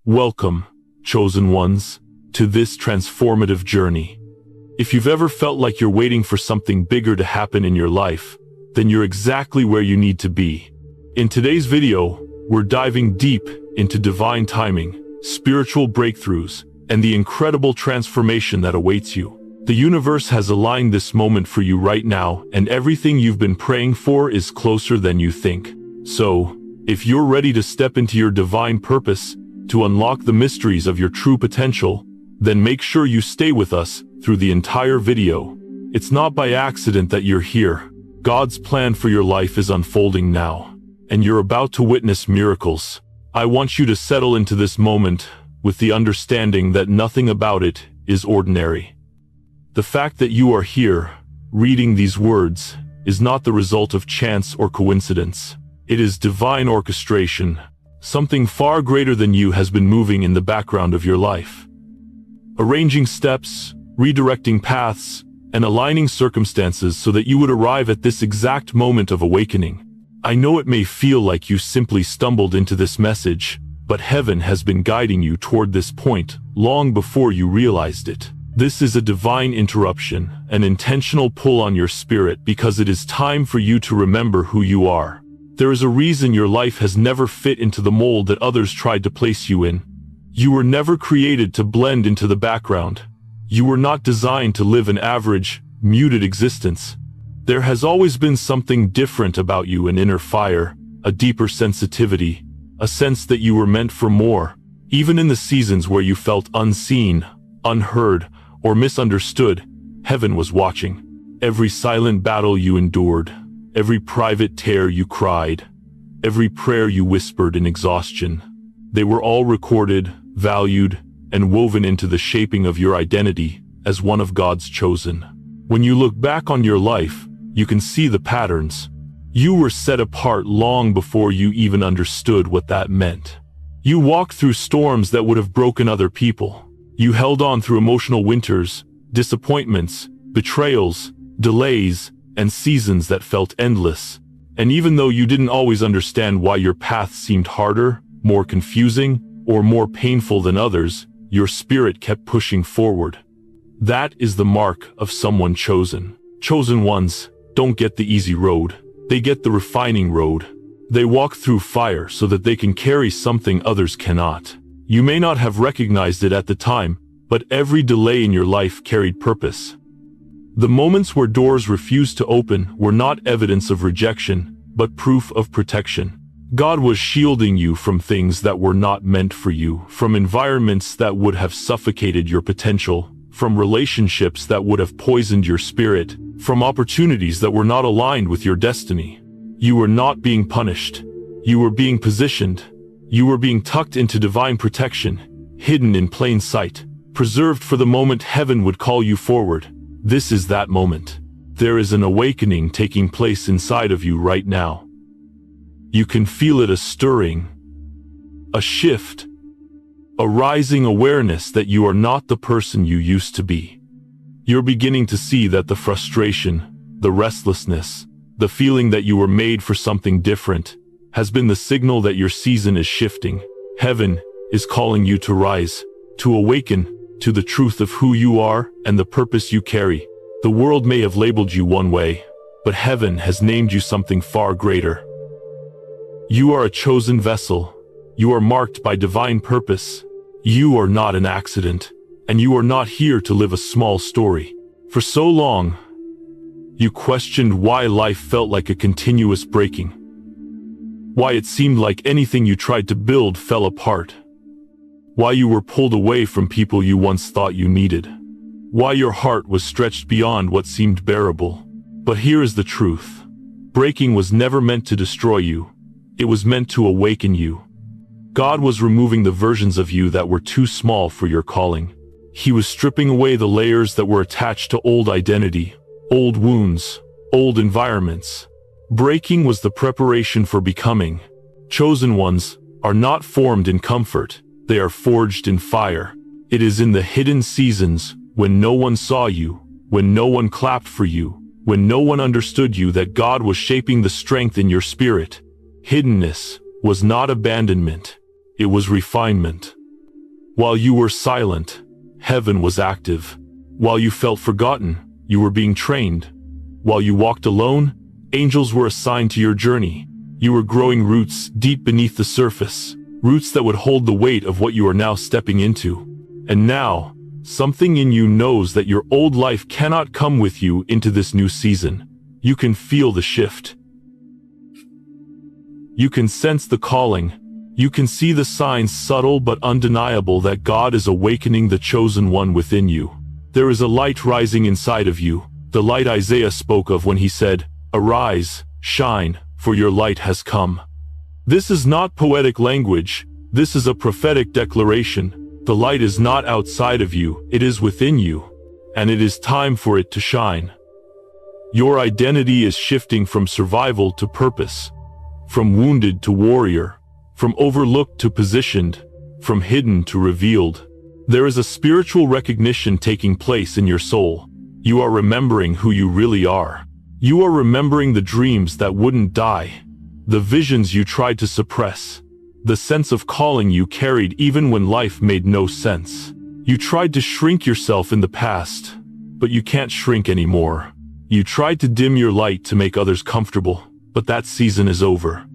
Welcome, chosen ones, to this transformative journey. If you've ever felt like you're waiting for something bigger to happen in your life, then you're exactly where you need to be. In today's video, we're diving deep into divine timing, spiritual breakthroughs, and the incredible transformation that awaits you. The universe has aligned this moment for you right now, and everything you've been praying for is closer than you think. So, if you're ready to step into your divine purpose, to unlock the mysteries of your true potential, then make sure you stay with us through the entire video. It's not by accident that you're here. God's plan for your life is unfolding now, and you're about to witness miracles. I want you to settle into this moment with the understanding that nothing about it is ordinary. The fact that you are here, reading these words, is not the result of chance or coincidence. It is divine orchestration. Something far greater than you has been moving in the background of your life. Arranging steps, redirecting paths, and aligning circumstances so that you would arrive at this exact moment of awakening. I know it may feel like you simply stumbled into this message, but heaven has been guiding you toward this point long before you realized it. This is a divine interruption, an intentional pull on your spirit because it is time for you to remember who you are. There is a reason your life has never fit into the mold that others tried to place you in. You were never created to blend into the background. You were not designed to live an average, muted existence. There has always been something different about you, an inner fire, a deeper sensitivity, a sense that you were meant for more. Even in the seasons where you felt unseen, unheard, or misunderstood, heaven was watching. Every silent battle you endured, every private tear you cried, every prayer you whispered in exhaustion, they were all recorded, valued, and woven into the shaping of your identity as one of God's chosen. When you look back on your life, you can see the patterns. You were set apart long before you even understood what that meant. You walked through storms that would have broken other people. You held on through emotional winters, disappointments, betrayals, delays, and seasons that felt endless. And even though you didn't always understand why your path seemed harder, more confusing, or more painful than others, your spirit kept pushing forward. That is the mark of someone chosen. Chosen ones don't get the easy road. They get the refining road. They walk through fire so that they can carry something others cannot. You may not have recognized it at the time, but every delay in your life carried purpose. The moments where doors refused to open were not evidence of rejection, but proof of protection. God was shielding you from things that were not meant for you, from environments that would have suffocated your potential, from relationships that would have poisoned your spirit, from opportunities that were not aligned with your destiny. You were not being punished. You were being positioned. You were being tucked into divine protection, hidden in plain sight, preserved for the moment heaven would call you forward. This is that moment. There is an awakening taking place inside of you right now. You can feel it, a stirring, a shift, a rising awareness that you are not the person you used to be. You're beginning to see that the frustration, the restlessness, the feeling that you were made for something different, has been the signal that your season is shifting. Heaven is calling you to rise, to awaken, to the truth of who you are and the purpose you carry. The world may have labeled you one way, but heaven has named you something far greater. You are a chosen vessel. You are marked by divine purpose. You are not an accident, and you are not here to live a small story. For so long, you questioned why life felt like a continuous breaking, why it seemed like anything you tried to build fell apart, why you were pulled away from people you once thought you needed, why your heart was stretched beyond what seemed bearable. But here is the truth. Breaking was never meant to destroy you. It was meant to awaken you. God was removing the versions of you that were too small for your calling. He was stripping away the layers that were attached to old identity, old wounds, old environments. Breaking was the preparation for becoming. Chosen ones are not formed in comfort. They are forged in fire. It is in the hidden seasons, when no one saw you, when no one clapped for you, when no one understood you, that God was shaping the strength in your spirit. Hiddenness was not abandonment. It was refinement. While you were silent, heaven was active. While you felt forgotten, you were being trained. While you walked alone, angels were assigned to your journey. You were growing roots deep beneath the surface, roots that would hold the weight of what you are now stepping into. And now, something in you knows that your old life cannot come with you into this new season. You can feel the shift. You can sense the calling. You can see the signs, subtle but undeniable, that God is awakening the chosen one within you. There is a light rising inside of you, the light Isaiah spoke of when he said, "Arise, shine, for your light has come." This is not poetic language. This is a prophetic declaration. The light is not outside of you, it is within you, and it is time for it to shine. Your identity is shifting from survival to purpose, from wounded to warrior, from overlooked to positioned, from hidden to revealed. There is a spiritual recognition taking place in your soul. You are remembering who you really are. You are remembering the dreams that wouldn't die, the visions you tried to suppress, the sense of calling you carried even when life made no sense. You tried to shrink yourself in the past, but you can't shrink anymore. You tried to dim your light to make others comfortable, but that season is over.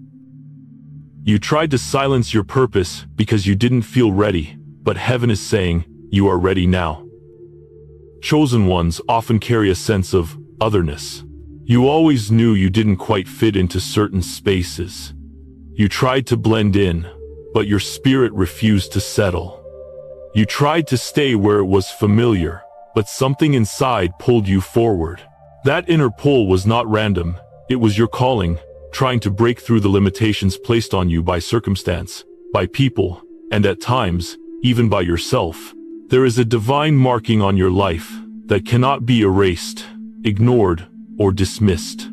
You tried to silence your purpose because you didn't feel ready, but heaven is saying, you are ready now. Chosen ones often carry a sense of otherness. You always knew you didn't quite fit into certain spaces. You tried to blend in, but your spirit refused to settle. You tried to stay where it was familiar, but something inside pulled you forward. That inner pull was not random, it was your calling, trying to break through the limitations placed on you by circumstance, by people, and at times, even by yourself. There is a divine marking on your life that cannot be erased, ignored, or dismissed.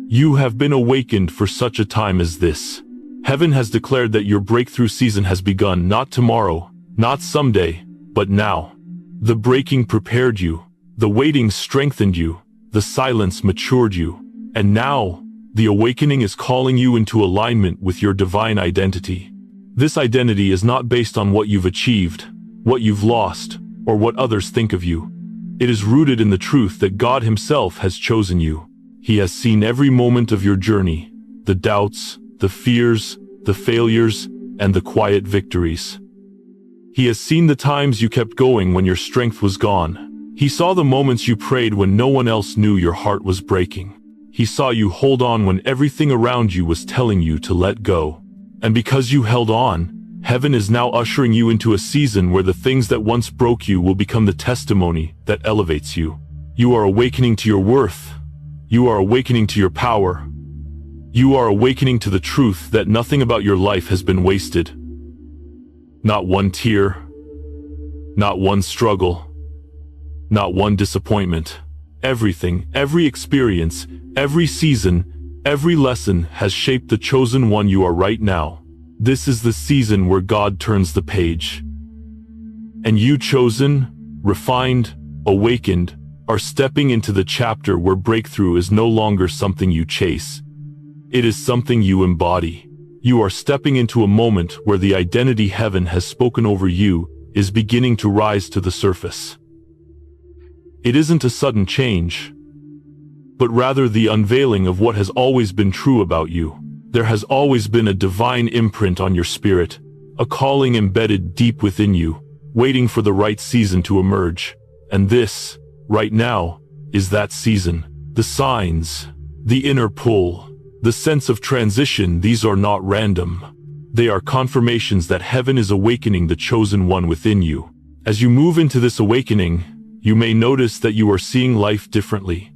You have been awakened for such a time as this. Heaven has declared that your breakthrough season has begun, not tomorrow, not someday, but now. The breaking prepared you, the waiting strengthened you, the silence matured you, and now, the awakening is calling you into alignment with your divine identity. This identity is not based on what you've achieved, what you've lost, or what others think of you. It is rooted in the truth that God Himself has chosen you. He has seen every moment of your journey, the doubts, the fears, the failures, and the quiet victories. He has seen the times you kept going when your strength was gone. He saw the moments you prayed when no one else knew your heart was breaking. He saw you hold on when everything around you was telling you to let go. And because you held on, heaven is now ushering you into a season where the things that once broke you will become the testimony that elevates you. You are awakening to your worth. You are awakening to your power. You are awakening to the truth that nothing about your life has been wasted. Not one tear. Not one struggle. Not one disappointment. Everything, every experience, every season, every lesson has shaped the chosen one you are right now. This is the season where God turns the page. And you, chosen, refined, awakened, are stepping into the chapter where breakthrough is no longer something you chase. It is something you embody. You are stepping into a moment where the identity heaven has spoken over you is beginning to rise to the surface. It isn't a sudden change, but rather the unveiling of what has always been true about you. There has always been a divine imprint on your spirit, a calling embedded deep within you, waiting for the right season to emerge. And this, right now, is that season. The signs, the inner pull, the sense of transition, these are not random. They are confirmations that heaven is awakening the chosen one within you. As you move into this awakening, you may notice that you are seeing life differently.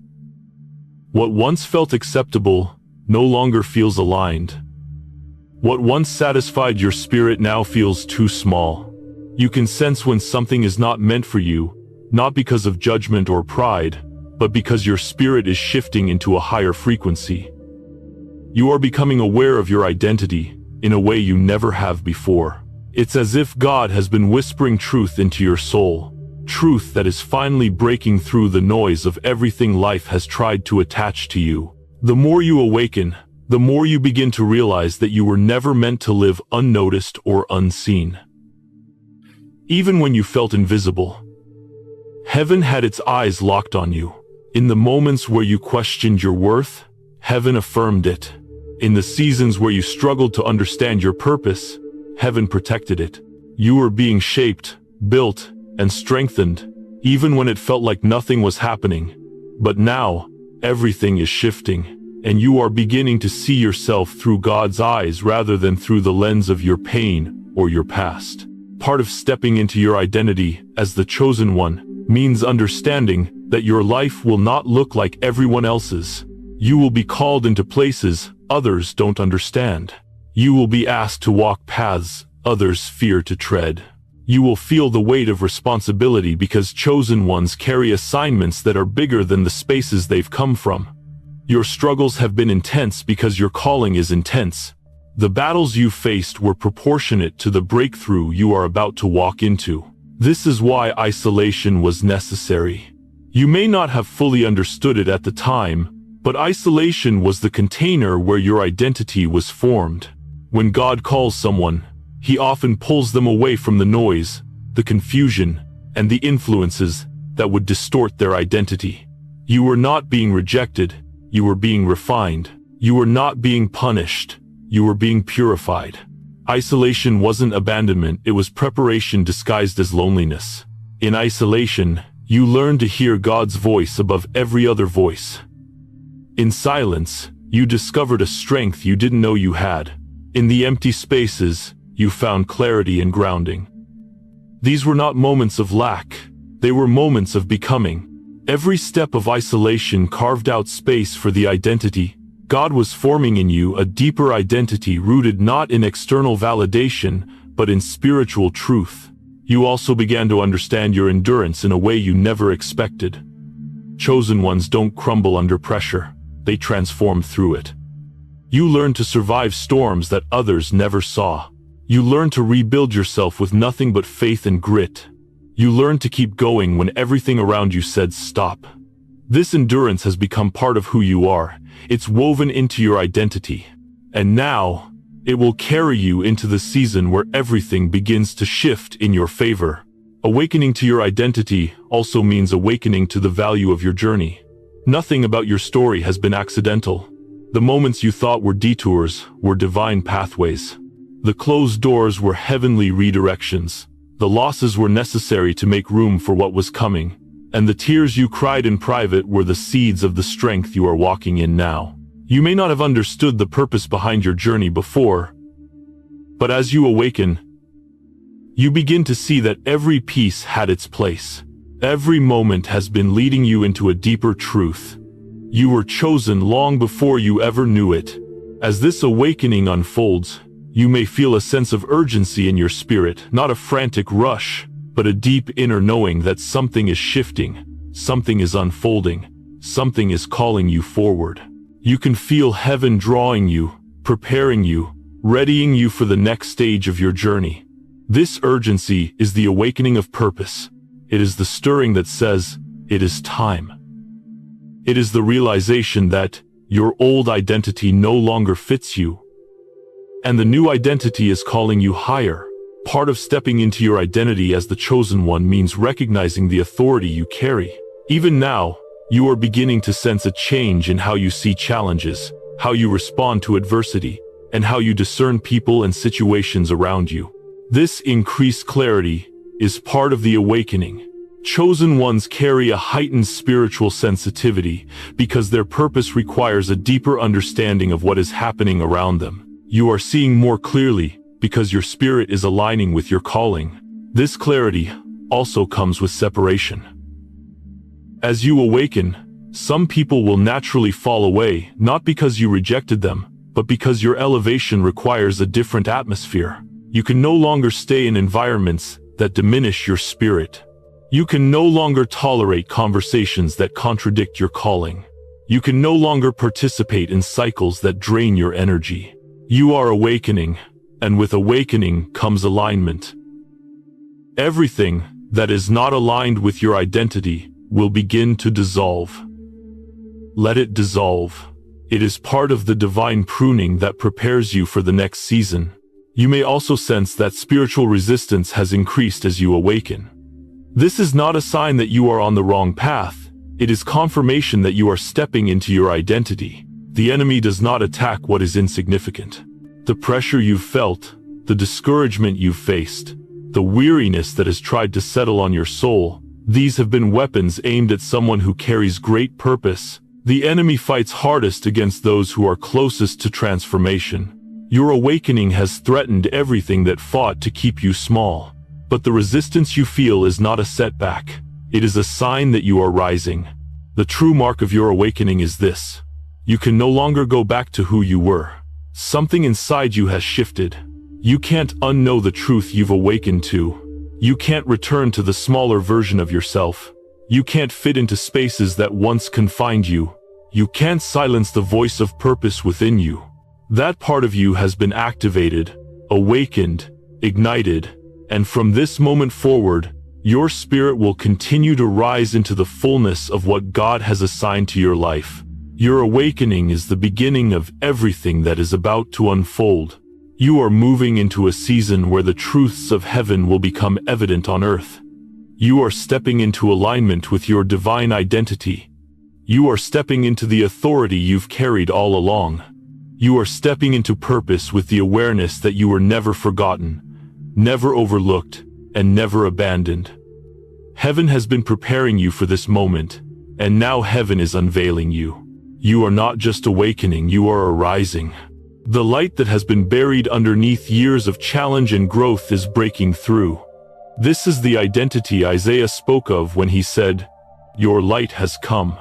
What once felt acceptable no longer feels aligned. What once satisfied your spirit now feels too small. You can sense when something is not meant for you, not because of judgment or pride, but because your spirit is shifting into a higher frequency. You are becoming aware of your identity in a way you never have before. It's as if God has been whispering truth into your soul. Truth that is finally breaking through the noise of everything life has tried to attach to you. The more you awaken, the more you begin to realize that you were never meant to live unnoticed or unseen. even when you felt invisible. Heaven had its eyes locked on you. In the moments where you questioned your worth, heaven affirmed it. In the seasons where you struggled to understand your purpose, heaven protected it. You were being shaped, built, and strengthened, even when it felt like nothing was happening. But now, everything is shifting, and you are beginning to see yourself through God's eyes rather than through the lens of your pain or your past. Part of stepping into your identity as the chosen one means understanding that your life will not look like everyone else's. You will be called into places others don't understand. You will be asked to walk paths others fear to tread. You will feel the weight of responsibility because chosen ones carry assignments that are bigger than the spaces they've come from. Your struggles have been intense because your calling is intense. The battles you faced were proportionate to the breakthrough you are about to walk into. This is why isolation was necessary. You may not have fully understood it at the time, but isolation was the container where your identity was formed. When God calls someone, He often pulls them away from the noise, the confusion, and the influences that would distort their identity. You were not being rejected, you were being refined. You were not being punished, you were being purified. Isolation wasn't abandonment, it was preparation disguised as loneliness. In isolation, you learned to hear God's voice above every other voice. In silence, you discovered a strength you didn't know you had. In the empty spaces, you found clarity and grounding. These were not moments of lack, they were moments of becoming. Every step of isolation carved out space for the identity. God was forming in you a deeper identity rooted not in external validation, but in spiritual truth. You also began to understand your endurance in a way you never expected. Chosen ones don't crumble under pressure, they transform through it. You learn to survive storms that others never saw. You learn to rebuild yourself with nothing but faith and grit. You learn to keep going when everything around you said stop. This endurance has become part of who you are. It's woven into your identity. And now, it will carry you into the season where everything begins to shift in your favor. Awakening to your identity also means awakening to the value of your journey. Nothing about your story has been accidental. The moments you thought were detours were divine pathways. The closed doors were heavenly redirections. The losses were necessary to make room for what was coming. And the tears you cried in private were the seeds of the strength you are walking in now. You may not have understood the purpose behind your journey before, but as you awaken, you begin to see that every piece had its place. Every moment has been leading you into a deeper truth. You were chosen long before you ever knew it. As this awakening unfolds, you may feel a sense of urgency in your spirit, not a frantic rush, but a deep inner knowing that something is shifting, something is unfolding, something is calling you forward. You can feel heaven drawing you, preparing you, readying you for the next stage of your journey. This urgency is the awakening of purpose. It is the stirring that says, it is time. It is the realization that your old identity no longer fits you, and the new identity is calling you higher. Part of stepping into your identity as the chosen one means recognizing the authority you carry. Even now, you are beginning to sense a change in how you see challenges, how you respond to adversity, and how you discern people and situations around you. This increased clarity is part of the awakening. Chosen ones carry a heightened spiritual sensitivity because their purpose requires a deeper understanding of what is happening around them. You are seeing more clearly because your spirit is aligning with your calling. This clarity also comes with separation. As you awaken, some people will naturally fall away, not because you rejected them, but because your elevation requires a different atmosphere. You can no longer stay in environments that diminish your spirit. You can no longer tolerate conversations that contradict your calling. You can no longer participate in cycles that drain your energy. You are awakening, and with awakening comes alignment. Everything that is not aligned with your identity will begin to dissolve. Let it dissolve. It is part of the divine pruning that prepares you for the next season. You may also sense that spiritual resistance has increased as you awaken. This is not a sign that you are on the wrong path. It is confirmation that you are stepping into your identity. The enemy does not attack what is insignificant. The pressure you've felt, the discouragement you've faced, the weariness that has tried to settle on your soul, these have been weapons aimed at someone who carries great purpose. The enemy fights hardest against those who are closest to transformation. Your awakening has threatened everything that fought to keep you small. But the resistance you feel is not a setback. It is a sign that you are rising. The true mark of your awakening is this: you can no longer go back to who you were. Something inside you has shifted. You can't unknow the truth you've awakened to. You can't return to the smaller version of yourself. You can't fit into spaces that once confined you. You can't silence the voice of purpose within you. That part of you has been activated, awakened, ignited, and from this moment forward, your spirit will continue to rise into the fullness of what God has assigned to your life. Your awakening is the beginning of everything that is about to unfold. You are moving into a season where the truths of heaven will become evident on earth. You are stepping into alignment with your divine identity. You are stepping into the authority you've carried all along. You are stepping into purpose with the awareness that you were never forgotten, never overlooked, and never abandoned. Heaven has been preparing you for this moment, and now heaven is unveiling you. You are not just awakening, you are arising. The light that has been buried underneath years of challenge and growth is breaking through. This is the identity Isaiah spoke of when he said, "Your light has come."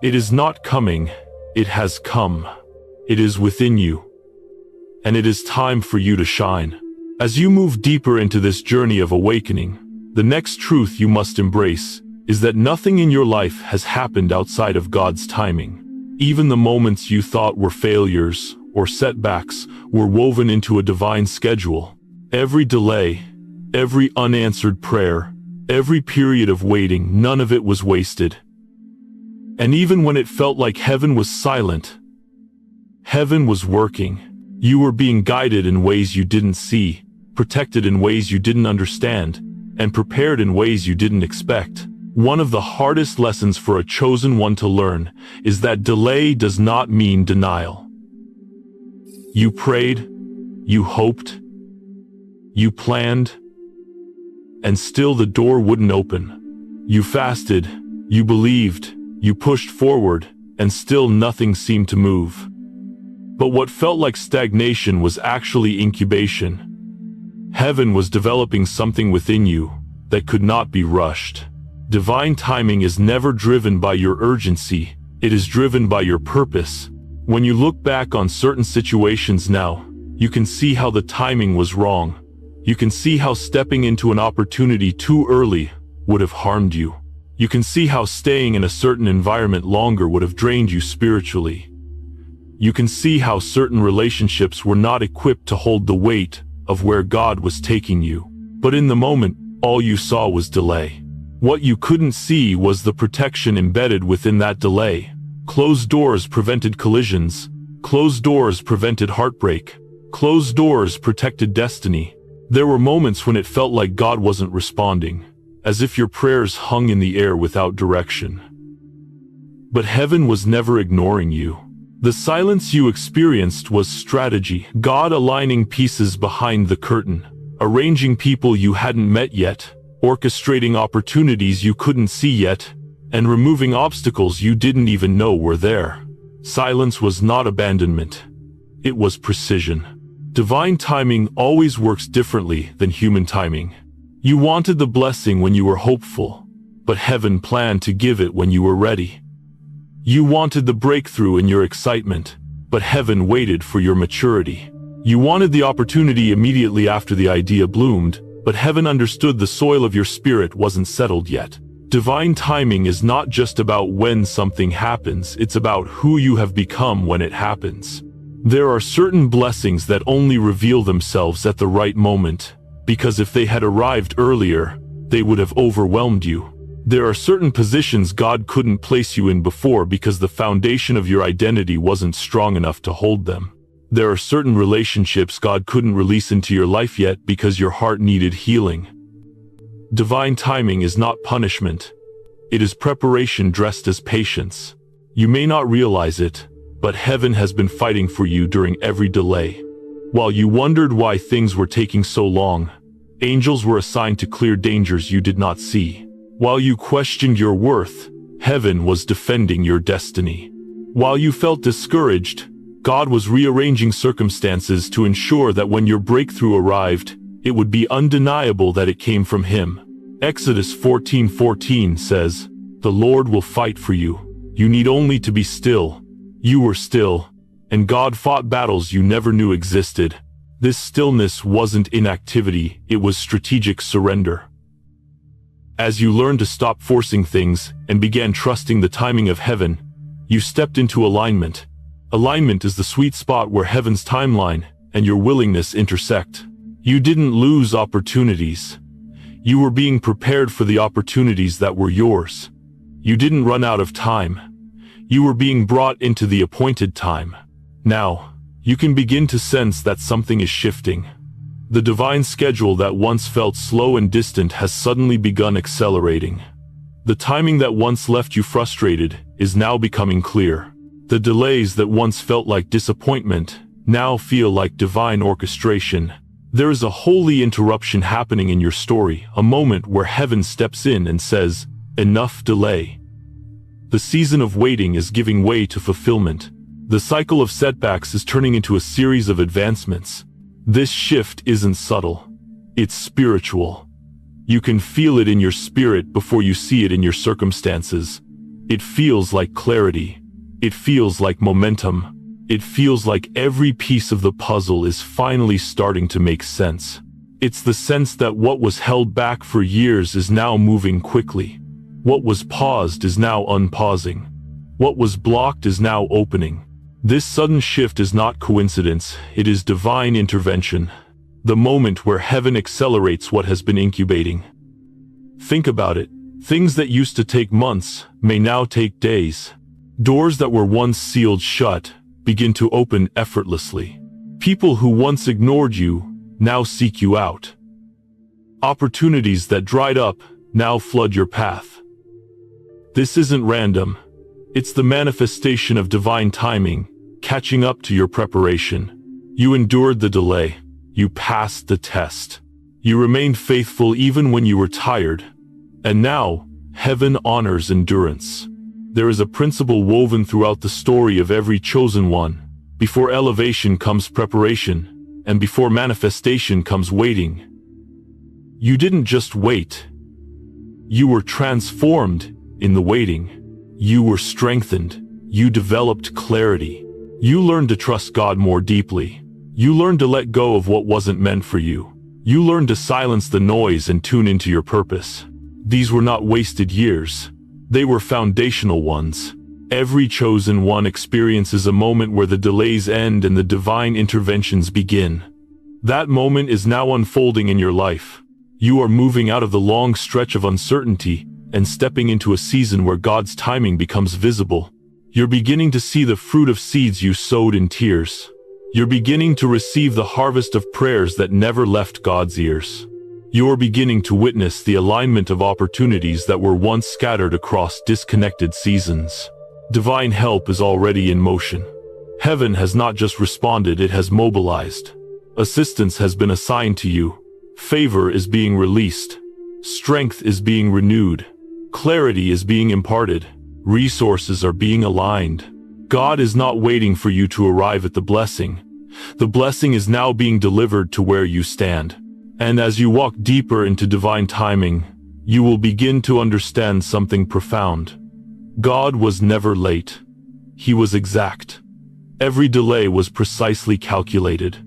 It is not coming, it has come. It is within you. And it is time for you to shine. As you move deeper into this journey of awakening, the next truth you must embrace is that nothing in your life has happened outside of God's timing. Even the moments you thought were failures or setbacks were woven into a divine schedule. Every delay, every unanswered prayer, every period of waiting, none of it was wasted. And even when it felt like heaven was silent, heaven was working. You were being guided in ways you didn't see, protected in ways you didn't understand, and prepared in ways you didn't expect. One of the hardest lessons for a chosen one to learn is that delay does not mean denial. You prayed, you hoped, you planned, and still the door wouldn't open. You fasted, you believed, you pushed forward, and still nothing seemed to move. But what felt like stagnation was actually incubation. Heaven was developing something within you that could not be rushed. Divine timing is never driven by your urgency, it is driven by your purpose. When you look back on certain situations now, you can see how the timing was wrong. You can see how stepping into an opportunity too early would have harmed you. You can see how staying in a certain environment longer would have drained you spiritually. You can see how certain relationships were not equipped to hold the weight of where God was taking you. But in the moment, all you saw was delay. What you couldn't see was the protection embedded within that delay. Closed doors prevented collisions. Closed doors prevented heartbreak. Closed doors protected destiny. There were moments when it felt like God wasn't responding, as if your prayers hung in the air without direction. But heaven was never ignoring you. The silence you experienced was strategy, God aligning pieces behind the curtain, arranging people you hadn't met yet, orchestrating opportunities you couldn't see yet, and removing obstacles you didn't even know were there. Silence was not abandonment. It was precision. Divine timing always works differently than human timing. You wanted the blessing when you were hopeful, but heaven planned to give it when you were ready. You wanted the breakthrough in your excitement, but heaven waited for your maturity. You wanted the opportunity immediately after the idea bloomed, but heaven understood the soil of your spirit wasn't settled yet. Divine timing is not just about when something happens, it's about who you have become when it happens. There are certain blessings that only reveal themselves at the right moment, because if they had arrived earlier, they would have overwhelmed you. There are certain positions God couldn't place you in before because the foundation of your identity wasn't strong enough to hold them. There are certain relationships God couldn't release into your life yet because your heart needed healing. Divine timing is not punishment. It is preparation dressed as patience. You may not realize it, but heaven has been fighting for you during every delay. While you wondered why things were taking so long, angels were assigned to clear dangers you did not see. While you questioned your worth, heaven was defending your destiny. While you felt discouraged, God was rearranging circumstances to ensure that when your breakthrough arrived, it would be undeniable that it came from Him. Exodus 14:14 says, "The Lord will fight for you. You need only to be still." You were still, and God fought battles you never knew existed. This stillness wasn't inactivity, it was strategic surrender. As you learned to stop forcing things and began trusting the timing of heaven, you stepped into alignment. Alignment is the sweet spot where heaven's timeline and your willingness intersect. You didn't lose opportunities. You were being prepared for the opportunities that were yours. You didn't run out of time. You were being brought into the appointed time. Now, you can begin to sense that something is shifting. The divine schedule that once felt slow and distant has suddenly begun accelerating. The timing that once left you frustrated is now becoming clear. The delays that once felt like disappointment now feel like divine orchestration. There is a holy interruption happening in your story, a moment where heaven steps in and says, "Enough delay." The season of waiting is giving way to fulfillment. The cycle of setbacks is turning into a series of advancements. This shift isn't subtle. It's spiritual. You can feel it in your spirit before you see it in your circumstances. It feels like clarity. It feels like momentum. It feels like every piece of the puzzle is finally starting to make sense. It's the sense that what was held back for years is now moving quickly. What was paused is now unpausing. What was blocked is now opening. This sudden shift is not coincidence, it is divine intervention. The moment where heaven accelerates what has been incubating. Think about it. Things that used to take months may now take days. Doors that were once sealed shut begin to open effortlessly. People who once ignored you now seek you out. Opportunities that dried up now flood your path. This isn't random. It's the manifestation of divine timing, catching up to your preparation. You endured the delay. You passed the test. You remained faithful even when you were tired. And now, heaven honors endurance. There is a principle woven throughout the story of every chosen one. Before elevation comes preparation, and before manifestation comes waiting. You didn't just wait. You were transformed in the waiting. You were strengthened. You developed clarity. You learned to trust God more deeply. You learned to let go of what wasn't meant for you. You learned to silence the noise and tune into your purpose. These were not wasted years. They were foundational ones. Every chosen one experiences a moment where the delays end and the divine interventions begin. That moment is now unfolding in your life. You are moving out of the long stretch of uncertainty and stepping into a season where God's timing becomes visible. You're beginning to see the fruit of seeds you sowed in tears. You're beginning to receive the harvest of prayers that never left God's ears. You're beginning to witness the alignment of opportunities that were once scattered across disconnected seasons. Divine help is already in motion. Heaven has not just responded, it has mobilized. Assistance has been assigned to you. Favor is being released. Strength is being renewed. Clarity is being imparted. Resources are being aligned. God is not waiting for you to arrive at the blessing. The blessing is now being delivered to where you stand. And as you walk deeper into divine timing, you will begin to understand something profound. God was never late. He was exact. Every delay was precisely calculated.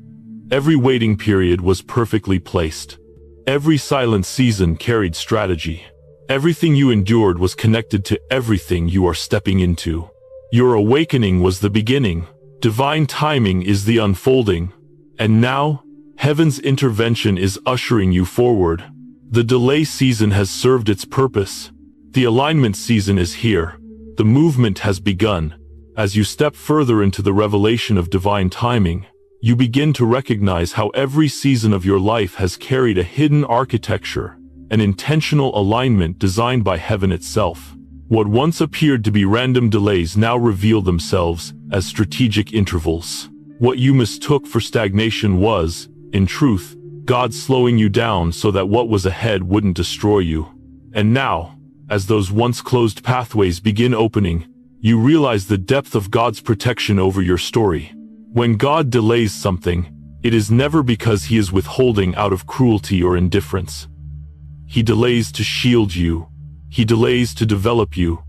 Every waiting period was perfectly placed. Every silent season carried strategy. Everything you endured was connected to everything you are stepping into. Your awakening was the beginning. Divine timing is the unfolding. And now, heaven's intervention is ushering you forward. The delay season has served its purpose. The alignment season is here. The movement has begun. As you step further into the revelation of divine timing, you begin to recognize how every season of your life has carried a hidden architecture, an intentional alignment designed by heaven itself. What once appeared to be random delays now reveal themselves as strategic intervals. What you mistook for stagnation was, in truth, God slowing you down so that what was ahead wouldn't destroy you. And now, as those once closed pathways begin opening, you realize the depth of God's protection over your story. When God delays something, it is never because he is withholding out of cruelty or indifference. He delays to shield you. He delays to develop you.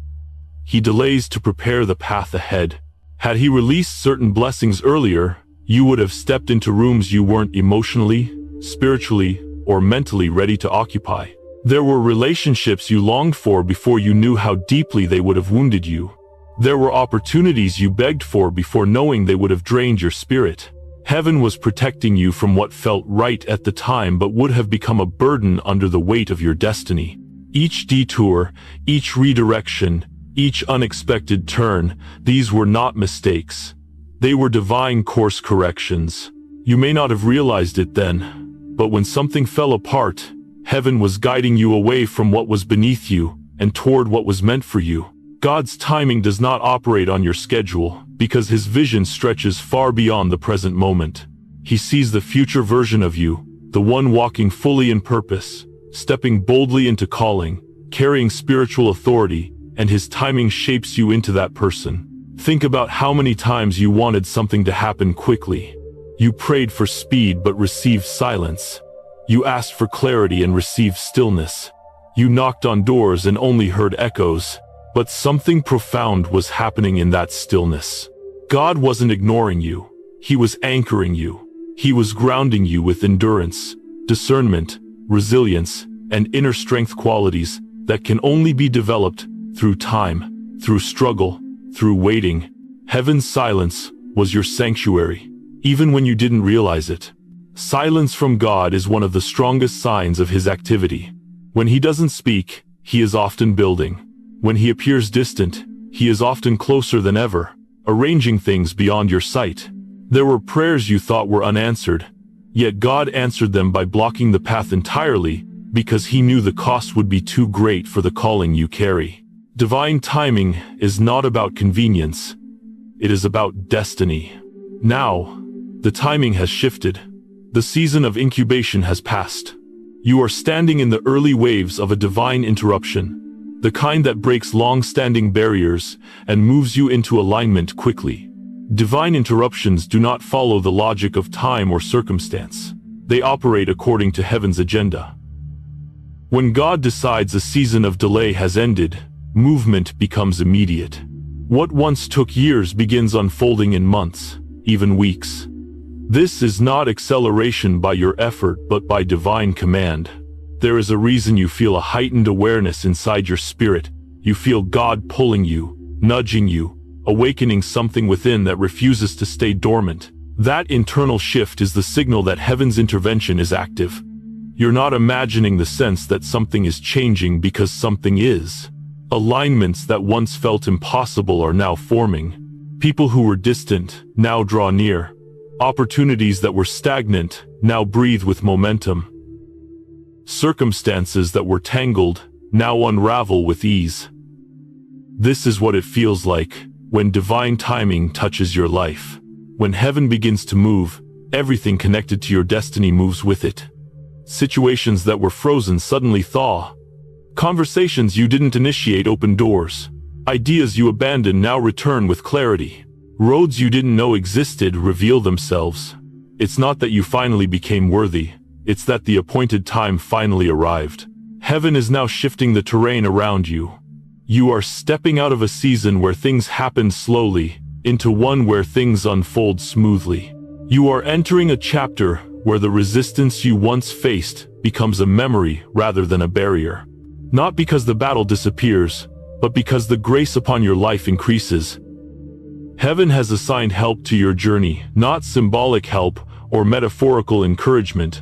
He delays to prepare the path ahead. Had he released certain blessings earlier, you would have stepped into rooms you weren't emotionally, spiritually, or mentally ready to occupy. There were relationships you longed for before you knew how deeply they would have wounded you. There were opportunities you begged for before knowing they would have drained your spirit. Heaven was protecting you from what felt right at the time but would have become a burden under the weight of your destiny. Each detour, each redirection, each unexpected turn, these were not mistakes. They were divine course corrections. You may not have realized it then, but when something fell apart, heaven was guiding you away from what was beneath you and toward what was meant for you. God's timing does not operate on your schedule because his vision stretches far beyond the present moment. He sees the future version of you, the one walking fully in purpose, stepping boldly into calling, carrying spiritual authority, and his timing shapes you into that person. Think about how many times you wanted something to happen quickly. You prayed for speed but received silence. You asked for clarity and received stillness. You knocked on doors and only heard echoes. But something profound was happening in that stillness. God wasn't ignoring you. He was anchoring you. He was grounding you with endurance, discernment, resilience, and inner strength qualities that can only be developed through time, through struggle, through waiting. Heaven's silence was your sanctuary, even when you didn't realize it. Silence from God is one of the strongest signs of his activity. When he doesn't speak, he is often building. When he appears distant, he is often closer than ever, arranging things beyond your sight. There were prayers you thought were unanswered, yet God answered them by blocking the path entirely because he knew the cost would be too great for the calling you carry. Divine timing is not about convenience. It is about destiny. Now, the timing has shifted. The season of incubation has passed. You are standing in the early waves of a divine interruption. The kind that breaks long-standing barriers and moves you into alignment quickly. Divine interruptions do not follow the logic of time or circumstance. They operate according to heaven's agenda. When God decides a season of delay has ended, movement becomes immediate. What once took years begins unfolding in months, even weeks. This is not acceleration by your effort but by divine command. There is a reason you feel a heightened awareness inside your spirit. You feel God pulling you, nudging you, awakening something within that refuses to stay dormant. That internal shift is the signal that heaven's intervention is active. You're not imagining the sense that something is changing because something is. Alignments that once felt impossible are now forming. People who were distant now draw near. Opportunities that were stagnant now breathe with momentum. Circumstances that were tangled now unravel with ease. This is what it feels like when divine timing touches your life. When heaven begins to move, everything connected to your destiny moves with it. Situations that were frozen suddenly thaw. Conversations you didn't initiate open doors. Ideas you abandoned now return with clarity. Roads you didn't know existed reveal themselves. It's not that you finally became worthy. It's that the appointed time finally arrived. Heaven is now shifting the terrain around you. You are stepping out of a season where things happen slowly, into one where things unfold smoothly. You are entering a chapter where the resistance you once faced becomes a memory rather than a barrier. Not because the battle disappears, but because the grace upon your life increases. Heaven has assigned help to your journey, not symbolic help or metaphorical encouragement,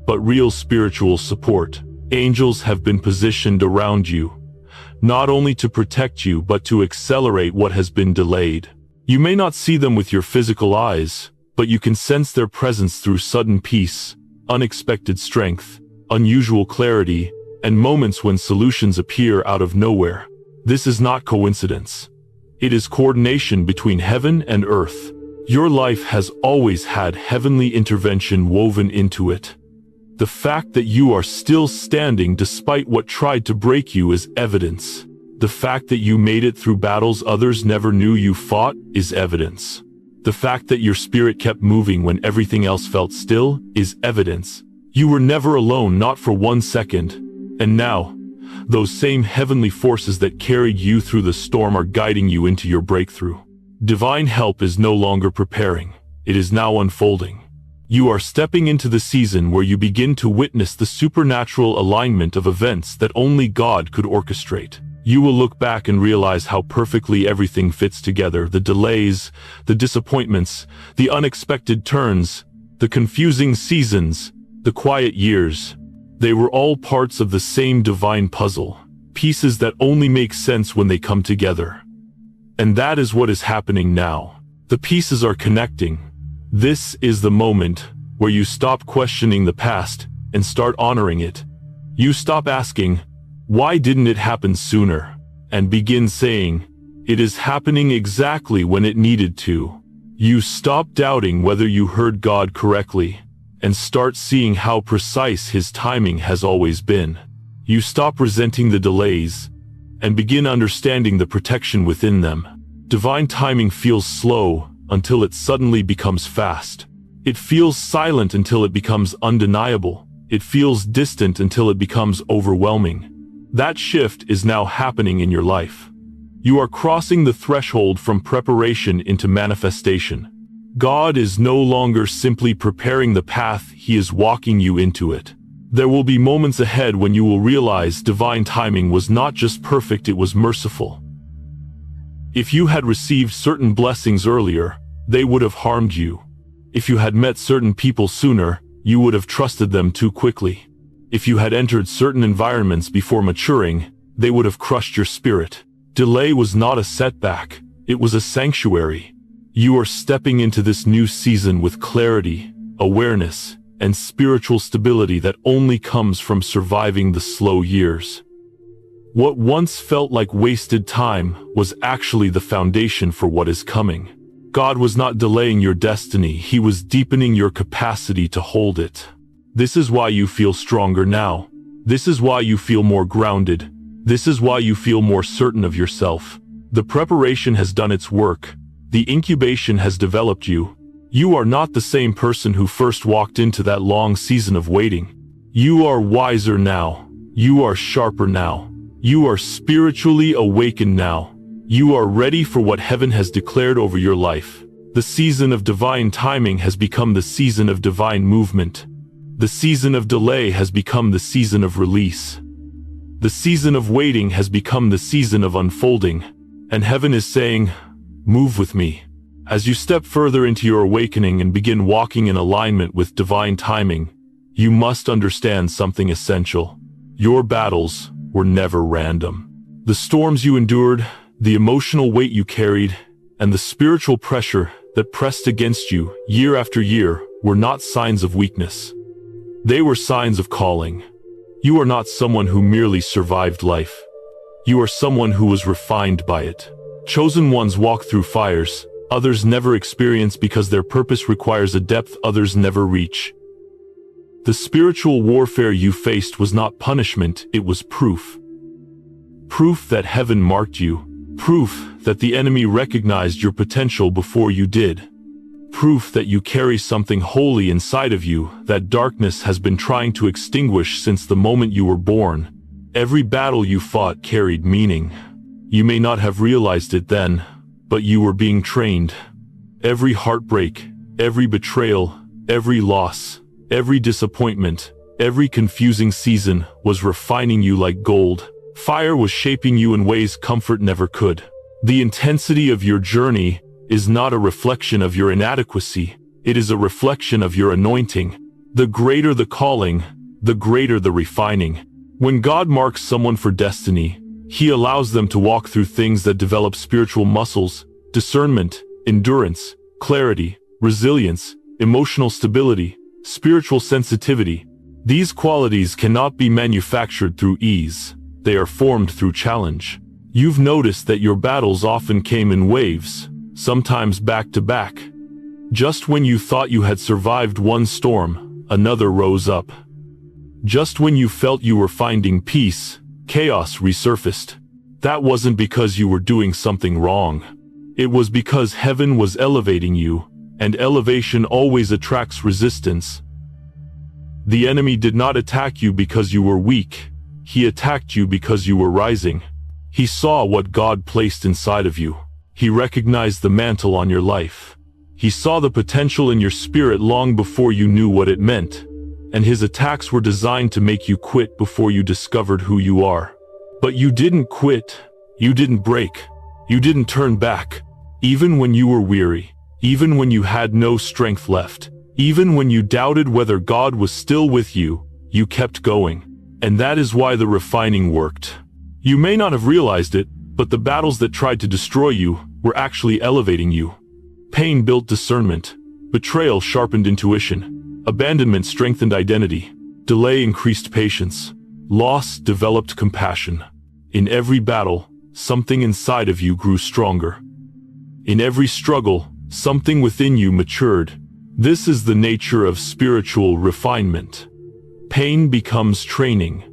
but real spiritual support. Angels have been positioned around you, not only to protect you but to accelerate what has been delayed. You may not see them with your physical eyes, but you can sense their presence through sudden peace, unexpected strength, unusual clarity, and moments when solutions appear out of nowhere. This is not coincidence. It is coordination between heaven and earth. Your life has always had heavenly intervention woven into it. The fact that you are still standing despite what tried to break you is evidence. The fact that you made it through battles others never knew you fought is evidence. The fact that your spirit kept moving when everything else felt still is evidence. You were never alone, not for 1 second. And now, those same heavenly forces that carried you through the storm are guiding you into your breakthrough. Divine help is no longer preparing. It is now unfolding. You are stepping into the season where you begin to witness the supernatural alignment of events that only God could orchestrate. You will look back and realize how perfectly everything fits together: the delays, the disappointments, the unexpected turns, the confusing seasons, the quiet years. They were all parts of the same divine puzzle, pieces that only make sense when they come together. And that is what is happening now. The pieces are connecting. This is the moment where you stop questioning the past and start honoring it. You stop asking, "Why didn't it happen sooner?" and begin saying, "It is happening exactly when it needed to." You stop doubting whether you heard God correctly and start seeing how precise His timing has always been. You stop resenting the delays and begin understanding the protection within them. Divine timing feels slow until it suddenly becomes fast. It feels silent until it becomes undeniable. It feels distant until it becomes overwhelming. That shift is now happening in your life. You are crossing the threshold from preparation into manifestation. God is no longer simply preparing the path, He is walking you into it. There will be moments ahead when you will realize divine timing was not just perfect, it was merciful. If you had received certain blessings earlier, they would have harmed you. If you had met certain people sooner, you would have trusted them too quickly. If you had entered certain environments before maturing, they would have crushed your spirit. Delay was not a setback, it was a sanctuary. You are stepping into this new season with clarity, awareness, and spiritual stability that only comes from surviving the slow years. What once felt like wasted time was actually the foundation for what is coming. God was not delaying your destiny, He was deepening your capacity to hold it. This is why you feel stronger now. This is why you feel more grounded. This is why you feel more certain of yourself. The preparation has done its work. The incubation has developed you. You are not the same person who first walked into that long season of waiting. You are wiser now. You are sharper now. You are spiritually awakened now. You are ready for what heaven has declared over your life. The season of divine timing has become the season of divine movement. The season of delay has become the season of release. The season of waiting has become the season of unfolding. And heaven is saying, "Move with me." As you step further into your awakening and begin walking in alignment with divine timing, you must understand something essential. Your battles were never random. The storms you endured, the emotional weight you carried, and the spiritual pressure that pressed against you year after year were not signs of weakness. They were signs of calling. You are not someone who merely survived life. You are someone who was refined by it. Chosen ones walk through fires others never experience because their purpose requires a depth others never reach. The spiritual warfare you faced was not punishment, it was proof. Proof that heaven marked you. Proof that the enemy recognized your potential before you did. Proof that you carry something holy inside of you that darkness has been trying to extinguish since the moment you were born. Every battle you fought carried meaning. You may not have realized it then, but you were being trained. Every heartbreak, every betrayal, every loss, every disappointment, every confusing season was refining you like gold. Fire was shaping you in ways comfort never could. The intensity of your journey is not a reflection of your inadequacy, it is a reflection of your anointing. The greater the calling, the greater the refining. When God marks someone for destiny, He allows them to walk through things that develop spiritual muscles, discernment, endurance, clarity, resilience, emotional stability, spiritual sensitivity. These qualities cannot be manufactured through ease. They are formed through challenge. You've noticed that your battles often came in waves, sometimes back to back. Just when you thought you had survived one storm, another rose up. Just when you felt you were finding peace, chaos resurfaced. That wasn't because you were doing something wrong. It was because heaven was elevating you, and elevation always attracts resistance. The enemy did not attack you because you were weak. He attacked you because you were rising. He saw what God placed inside of you. He recognized the mantle on your life. He saw the potential in your spirit long before you knew what it meant. And his attacks were designed to make you quit before you discovered who you are. But you didn't quit. You didn't break. You didn't turn back. Even when you were weary. Even when you had no strength left. Even when you doubted whether God was still with you, you kept going. And that is why the refining worked. You may not have realized it, but the battles that tried to destroy you were actually elevating you. Pain built discernment. Betrayal sharpened intuition. Abandonment strengthened identity. Delay increased patience. Loss developed compassion. In every battle, something inside of you grew stronger. In every struggle, something within you matured. This is the nature of spiritual refinement. Pain becomes training.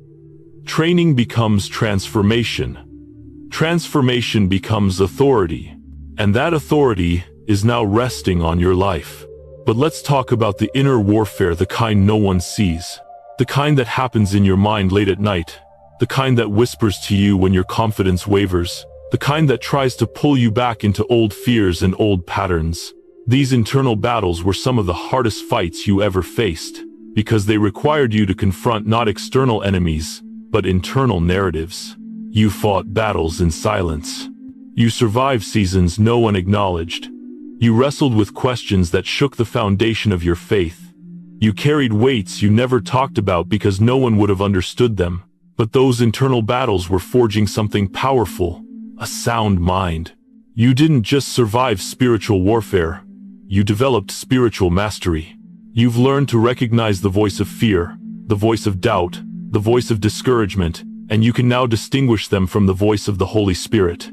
Training becomes transformation. Transformation becomes authority. And that authority is now resting on your life. But let's talk about the inner warfare, the kind no one sees. The kind that happens in your mind late at night. The kind that whispers to you when your confidence wavers. The kind that tries to pull you back into old fears and old patterns. These internal battles were some of the hardest fights you ever faced, because they required you to confront not external enemies, but internal narratives. You fought battles in silence. You survived seasons no one acknowledged. You wrestled with questions that shook the foundation of your faith. You carried weights you never talked about because no one would have understood them. But those internal battles were forging something powerful, a sound mind. You didn't just survive spiritual warfare. You developed spiritual mastery. You've learned to recognize the voice of fear, the voice of doubt, the voice of discouragement, and you can now distinguish them from the voice of the Holy Spirit.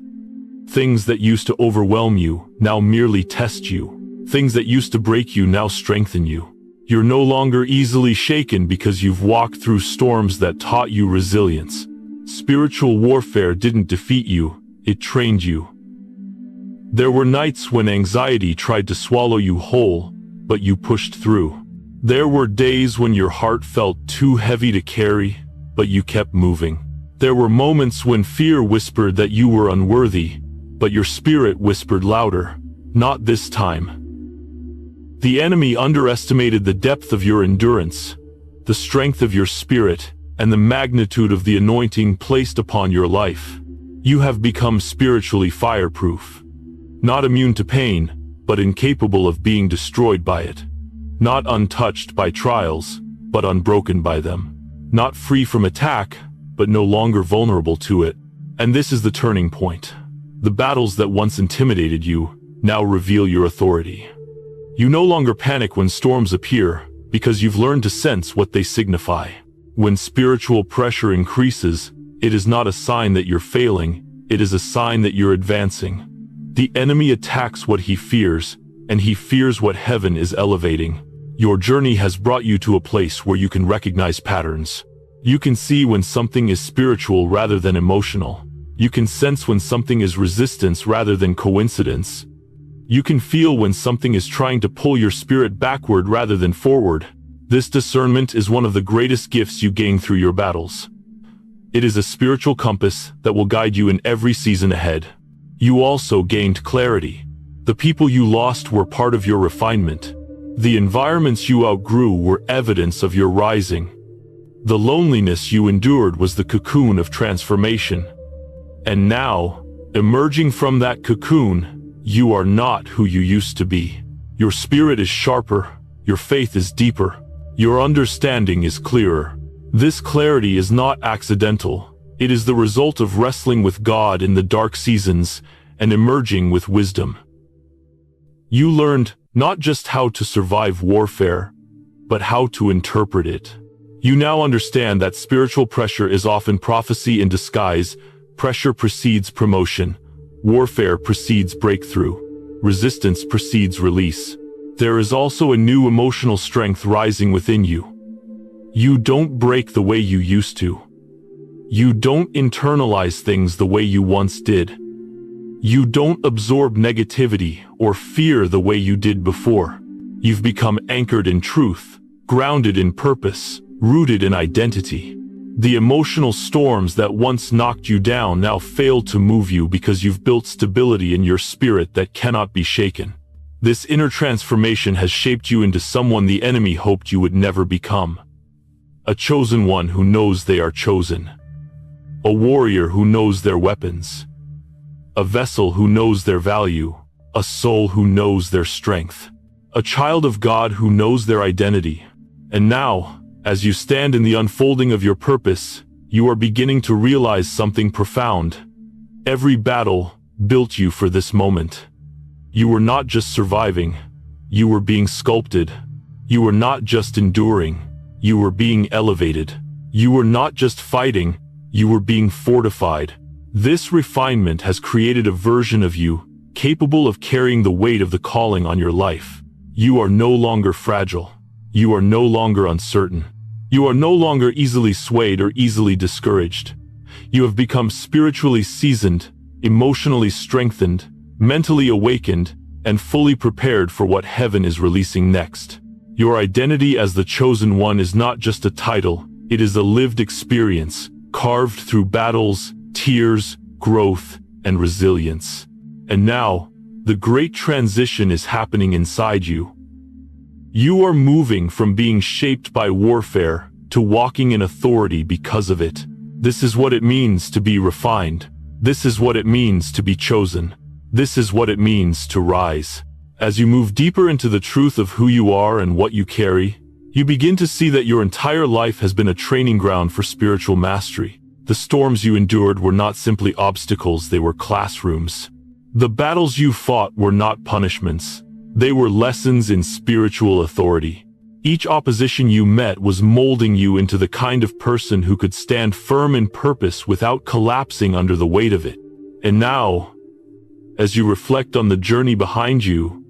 Things that used to overwhelm you now merely test you. Things that used to break you now strengthen you. You're no longer easily shaken because you've walked through storms that taught you resilience. Spiritual warfare didn't defeat you, it trained you. There were nights when anxiety tried to swallow you whole, but you pushed through. There were days when your heart felt too heavy to carry, but you kept moving. There were moments when fear whispered that you were unworthy, but your spirit whispered louder, "Not this time." The enemy underestimated the depth of your endurance, the strength of your spirit, and the magnitude of the anointing placed upon your life. You have become spiritually fireproof. Not immune to pain, but incapable of being destroyed by it. Not untouched by trials, but unbroken by them. Not free from attack, but no longer vulnerable to it. And this is the turning point. The battles that once intimidated you now reveal your authority. You no longer panic when storms appear, because you've learned to sense what they signify. When spiritual pressure increases, it is not a sign that you're failing, it is a sign that you're advancing. The enemy attacks what he fears, and he fears what heaven is elevating. Your journey has brought you to a place where you can recognize patterns. You can see when something is spiritual rather than emotional. You can sense when something is resistance rather than coincidence. You can feel when something is trying to pull your spirit backward rather than forward. This discernment is one of the greatest gifts you gain through your battles. It is a spiritual compass that will guide you in every season ahead. You also gained clarity. The people you lost were part of your refinement. The environments you outgrew were evidence of your rising. The loneliness you endured was the cocoon of transformation. And now, emerging from that cocoon, you are not who you used to be. Your spirit is sharper, your faith is deeper, your understanding is clearer. This clarity is not accidental. It is the result of wrestling with God in the dark seasons and emerging with wisdom. You learned not just how to survive warfare, but how to interpret it. You now understand that spiritual pressure is often prophecy in disguise. Pressure precedes promotion. Warfare precedes breakthrough. Resistance precedes release. There is also a new emotional strength rising within you. You don't break the way you used to. You don't internalize things the way you once did. You don't absorb negativity or fear the way you did before. You've become anchored in truth, grounded in purpose, rooted in identity. The emotional storms that once knocked you down now fail to move you because you've built stability in your spirit that cannot be shaken. This inner transformation has shaped you into someone the enemy hoped you would never become. A chosen one who knows they are chosen. A warrior who knows their weapons. A vessel who knows their value. A soul who knows their strength. A child of God who knows their identity. And now, as you stand in the unfolding of your purpose, you are beginning to realize something profound. Every battle built you for this moment. You were not just surviving, you were being sculpted. You were not just enduring, you were being elevated. You were not just fighting, you were being fortified. This refinement has created a version of you capable of carrying the weight of the calling on your life. You are no longer fragile. You are no longer uncertain. You are no longer easily swayed or easily discouraged. You have become spiritually seasoned, emotionally strengthened, mentally awakened, and fully prepared for what heaven is releasing next. Your identity as the chosen one is not just a title, it is a lived experience, carved through battles, tears, growth, and resilience. And now, the great transition is happening inside you. You are moving from being shaped by warfare to walking in authority because of it. This is what it means to be refined. This is what it means to be chosen. This is what it means to rise. As you move deeper into the truth of who you are and what you carry, you begin to see that your entire life has been a training ground for spiritual mastery. The storms you endured were not simply obstacles, they were classrooms. The battles you fought were not punishments. They were lessons in spiritual authority. Each opposition you met was molding you into the kind of person who could stand firm in purpose without collapsing under the weight of it. And now, as you reflect on the journey behind you,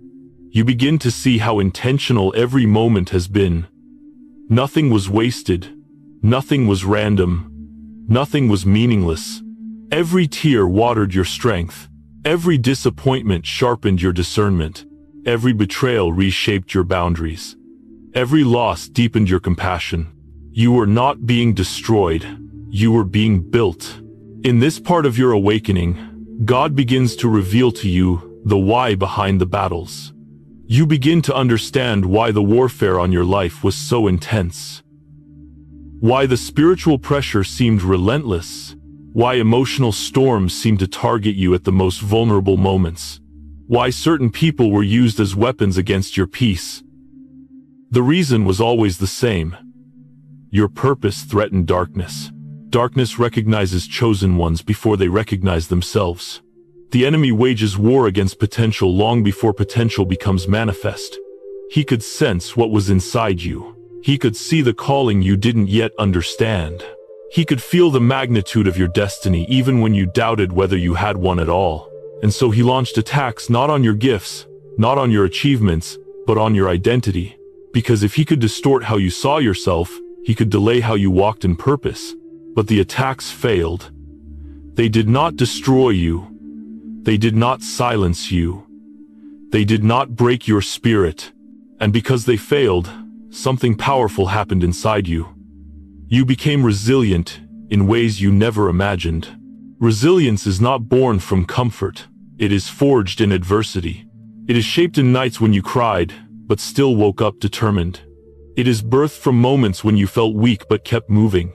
you begin to see how intentional every moment has been. Nothing was wasted. Nothing was random. Nothing was meaningless. Every tear watered your strength. Every disappointment sharpened your discernment. Every betrayal reshaped your boundaries. Every loss deepened your compassion. You were not being destroyed. You were being built. In this part of your awakening, God begins to reveal to you the why behind the battles. You begin to understand why the warfare on your life was so intense. Why the spiritual pressure seemed relentless. Why emotional storms seemed to target you at the most vulnerable moments. Why certain people were used as weapons against your peace. The reason was always the same. Your purpose threatened darkness. Darkness recognizes chosen ones before they recognize themselves. The enemy wages war against potential long before potential becomes manifest. He could sense what was inside you. He could see the calling you didn't yet understand. He could feel the magnitude of your destiny even when you doubted whether you had one at all. And so he launched attacks not on your gifts, not on your achievements, but on your identity. Because if he could distort how you saw yourself, he could delay how you walked in purpose. But the attacks failed. They did not destroy you. They did not silence you. They did not break your spirit. And because they failed, something powerful happened inside you. You became resilient in ways you never imagined. Resilience is not born from comfort. It is forged in adversity. It is shaped in nights when you cried, but still woke up determined. It is birthed from moments when you felt weak but kept moving.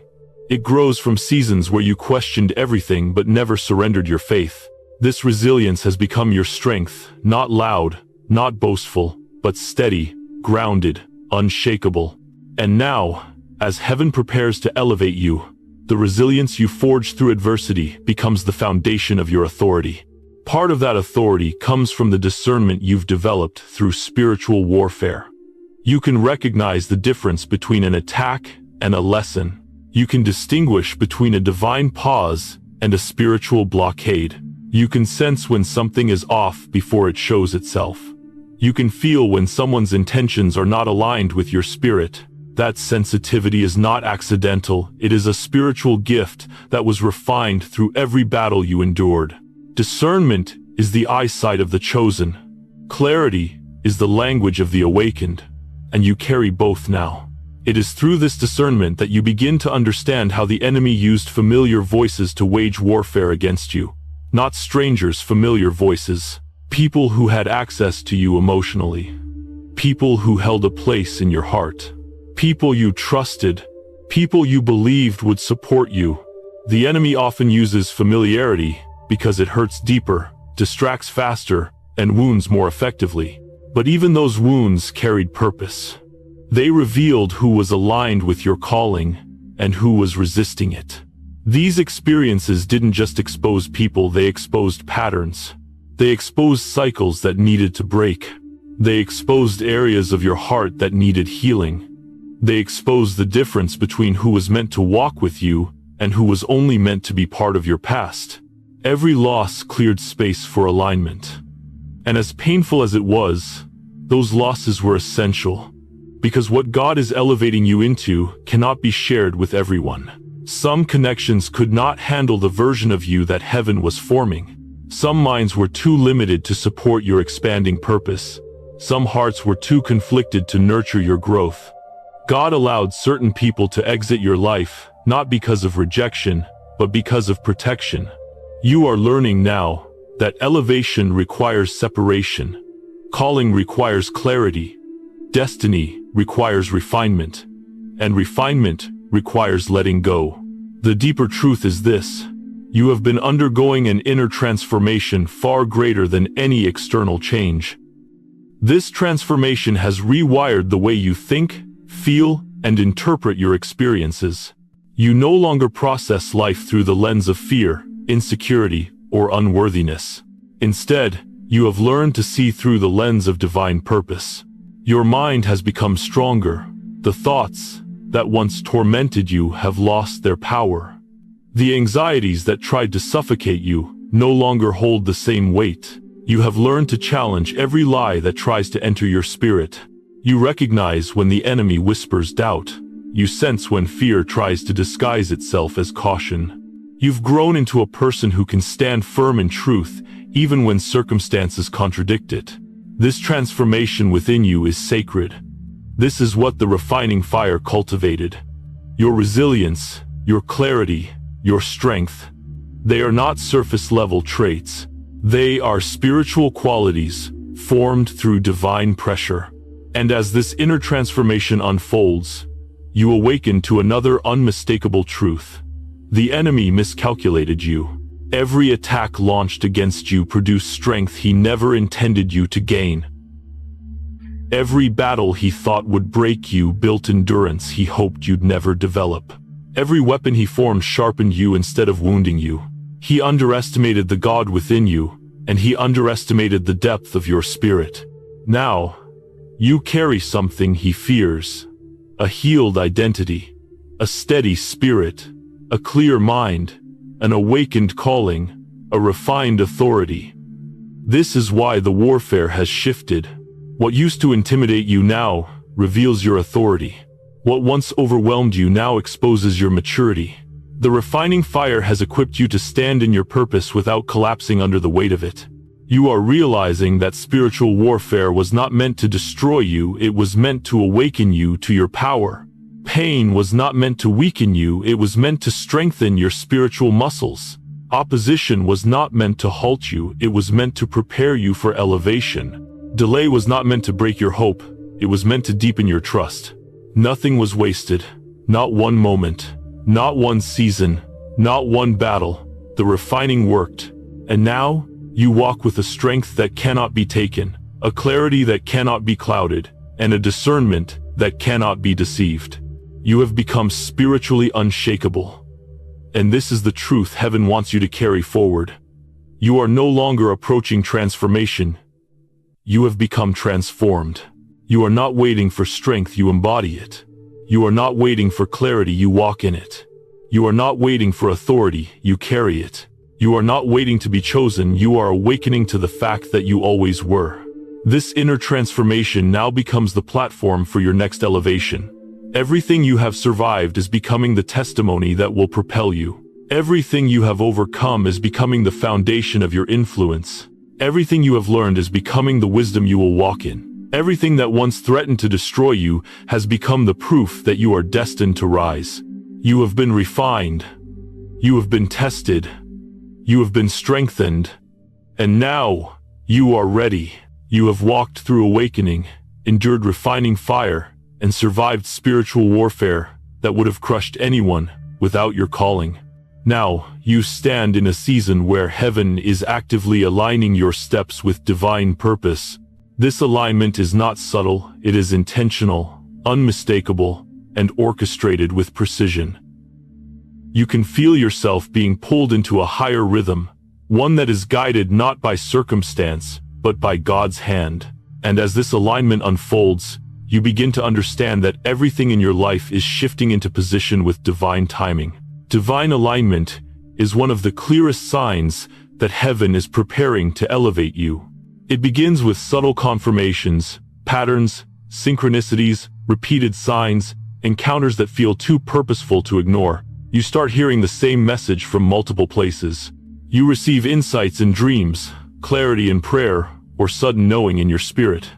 It grows from seasons where you questioned everything but never surrendered your faith. This resilience has become your strength, not loud, not boastful, but steady, grounded, unshakable. And now, as heaven prepares to elevate you, the resilience you forged through adversity becomes the foundation of your authority. Part of that authority comes from the discernment you've developed through spiritual warfare. You can recognize the difference between an attack and a lesson. You can distinguish between a divine pause and a spiritual blockade. You can sense when something is off before it shows itself. You can feel when someone's intentions are not aligned with your spirit. That sensitivity is not accidental. It is a spiritual gift that was refined through every battle you endured. Discernment is the eyesight of the chosen. Clarity is the language of the awakened, and you carry both now. It is through this discernment that you begin to understand how the enemy used familiar voices to wage warfare against you. Not strangers, familiar voices. People who had access to you emotionally. People who held a place in your heart. People you trusted. People you believed would support you. The enemy often uses familiarity because it hurts deeper, distracts faster, and wounds more effectively. But even those wounds carried purpose. They revealed who was aligned with your calling and who was resisting it. These experiences didn't just expose people, they exposed patterns. They exposed cycles that needed to break. They exposed areas of your heart that needed healing. They exposed the difference between who was meant to walk with you and who was only meant to be part of your past. Every loss cleared space for alignment. And as painful as it was, those losses were essential. Because what God is elevating you into cannot be shared with everyone. Some connections could not handle the version of you that heaven was forming. Some minds were too limited to support your expanding purpose. Some hearts were too conflicted to nurture your growth. God allowed certain people to exit your life, not because of rejection, but because of protection. You are learning now that elevation requires separation. Calling requires clarity. Destiny requires refinement. And refinement requires letting go. The deeper truth is this: you have been undergoing an inner transformation far greater than any external change. This transformation has rewired the way you think, feel, and interpret your experiences. You no longer process life through the lens of fear, insecurity, or unworthiness. Instead, you have learned to see through the lens of divine purpose. Your mind has become stronger. The thoughts that once tormented you have lost their power. The anxieties that tried to suffocate you no longer hold the same weight. You have learned to challenge every lie that tries to enter your spirit. You recognize when the enemy whispers doubt. You sense when fear tries to disguise itself as caution. You've grown into a person who can stand firm in truth, even when circumstances contradict it. This transformation within you is sacred. This is what the refining fire cultivated. Your resilience, your clarity, your strength. They are not surface-level traits. They are spiritual qualities formed through divine pressure. And as this inner transformation unfolds, you awaken to another unmistakable truth. The enemy miscalculated you. Every attack launched against you produced strength he never intended you to gain. Every battle he thought would break you built endurance he hoped you'd never develop. Every weapon he formed sharpened you instead of wounding you. He underestimated the God within you, and he underestimated the depth of your spirit. Now, you carry something he fears: a healed identity, a steady spirit, a clear mind, an awakened calling, a refined authority. This is why the warfare has shifted. What used to intimidate you now reveals your authority. What once overwhelmed you now exposes your maturity. The refining fire has equipped you to stand in your purpose without collapsing under the weight of it. You are realizing that spiritual warfare was not meant to destroy you, it was meant to awaken you to your power. Pain was not meant to weaken you, it was meant to strengthen your spiritual muscles. Opposition was not meant to halt you, it was meant to prepare you for elevation. Delay was not meant to break your hope, it was meant to deepen your trust. Nothing was wasted, not one moment, not one season, not one battle. The refining worked, and now you walk with a strength that cannot be taken, a clarity that cannot be clouded, and a discernment that cannot be deceived. You have become spiritually unshakable. And this is the truth heaven wants you to carry forward. You are no longer approaching transformation. You have become transformed. You are not waiting for strength, you embody it. You are not waiting for clarity, you walk in it. You are not waiting for authority, you carry it. You are not waiting to be chosen, you are awakening to the fact that you always were. This inner transformation now becomes the platform for your next elevation. Everything you have survived is becoming the testimony that will propel you. Everything you have overcome is becoming the foundation of your influence. Everything you have learned is becoming the wisdom you will walk in. Everything that once threatened to destroy you has become the proof that you are destined to rise. You have been refined. You have been tested. You have been strengthened. And now, you are ready. You have walked through awakening, endured refining fire, and survived spiritual warfare that would have crushed anyone without your calling. Now, you stand in a season where heaven is actively aligning your steps with divine purpose. This alignment is not subtle, it is intentional, unmistakable, and orchestrated with precision. You can feel yourself being pulled into a higher rhythm, one that is guided not by circumstance, but by God's hand. And as this alignment unfolds, you begin to understand that everything in your life is shifting into position with divine timing. Divine alignment is one of the clearest signs that heaven is preparing to elevate you. It begins with subtle confirmations, patterns, synchronicities, repeated signs, encounters that feel too purposeful to ignore. You start hearing the same message from multiple places. You receive insights in dreams, clarity in prayer, or sudden knowing in your spirit.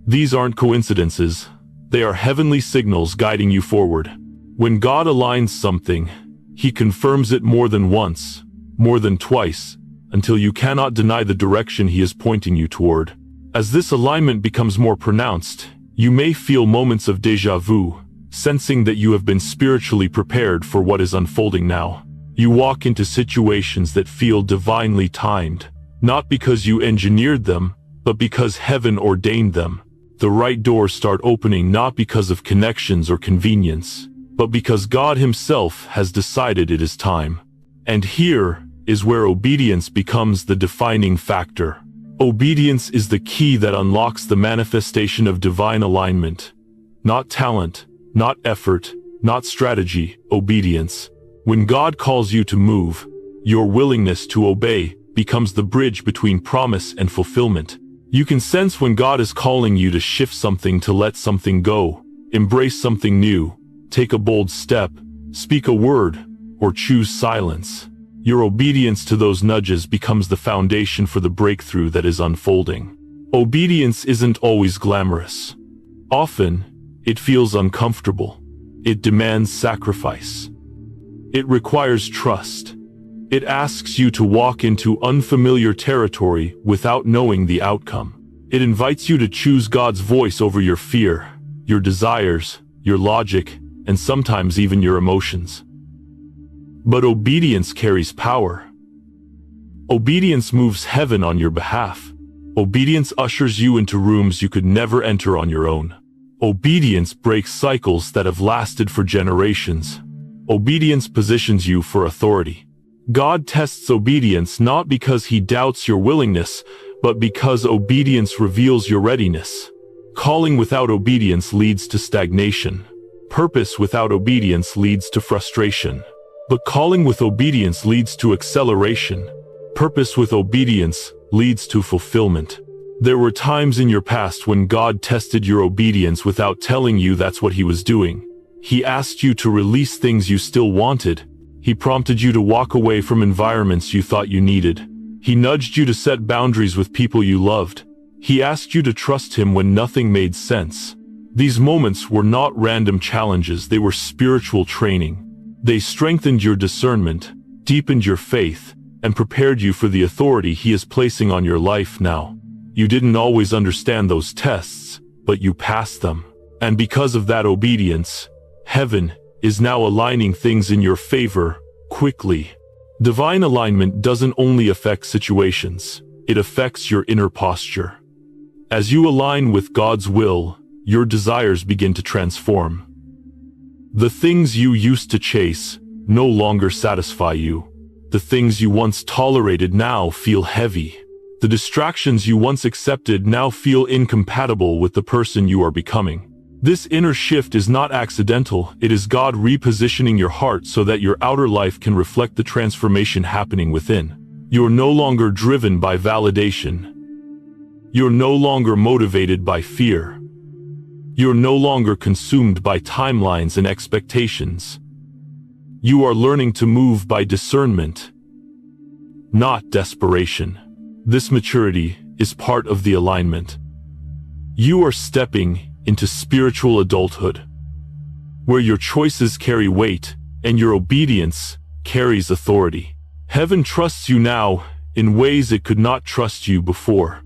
These aren't coincidences. They are heavenly signals guiding you forward. When God aligns something, He confirms it more than once, more than twice, until you cannot deny the direction He is pointing you toward. As this alignment becomes more pronounced, you may feel moments of déjà vu, sensing that you have been spiritually prepared for what is unfolding now. You walk into situations that feel divinely timed, not because you engineered them, but because heaven ordained them. The right doors start opening not because of connections or convenience, but because God Himself has decided it is time. And here is where obedience becomes the defining factor. Obedience is the key that unlocks the manifestation of divine alignment. Not talent, not effort, not strategy, obedience. When God calls you to move, your willingness to obey becomes the bridge between promise and fulfillment. You can sense when God is calling you to shift something, to let something go, embrace something new, take a bold step, speak a word, or choose silence. Your obedience to those nudges becomes the foundation for the breakthrough that is unfolding. Obedience isn't always glamorous. Often, it feels uncomfortable. It demands sacrifice. It requires trust. It asks you to walk into unfamiliar territory without knowing the outcome. It invites you to choose God's voice over your fear, your desires, your logic, and sometimes even your emotions. But obedience carries power. Obedience moves heaven on your behalf. Obedience ushers you into rooms you could never enter on your own. Obedience breaks cycles that have lasted for generations. Obedience positions you for authority. God tests obedience not because He doubts your willingness, but because obedience reveals your readiness. Calling without obedience leads to stagnation. Purpose without obedience leads to frustration. But calling with obedience leads to acceleration. Purpose with obedience leads to fulfillment. There were times in your past when God tested your obedience without telling you that's what He was doing. He asked you to release things you still wanted. He prompted you to walk away from environments you thought you needed. He nudged you to set boundaries with people you loved. He asked you to trust Him when nothing made sense. These moments were not random challenges, they were spiritual training. They strengthened your discernment, deepened your faith, and prepared you for the authority He is placing on your life now. You didn't always understand those tests, but you passed them. And because of that obedience, heaven is now aligning things in your favor, quickly. Divine alignment doesn't only affect situations, it affects your inner posture. As you align with God's will, your desires begin to transform. The things you used to chase no longer satisfy you. The things you once tolerated now feel heavy. The distractions you once accepted now feel incompatible with the person you are becoming. This inner shift is not accidental. It is God repositioning your heart so that your outer life can reflect the transformation happening within. You're no longer driven by validation. You're no longer motivated by fear. You're no longer consumed by timelines and expectations. You are learning to move by discernment, not desperation. This maturity is part of the alignment. You are stepping into spiritual adulthood, where your choices carry weight and your obedience carries authority. Heaven trusts you now in ways it could not trust you before,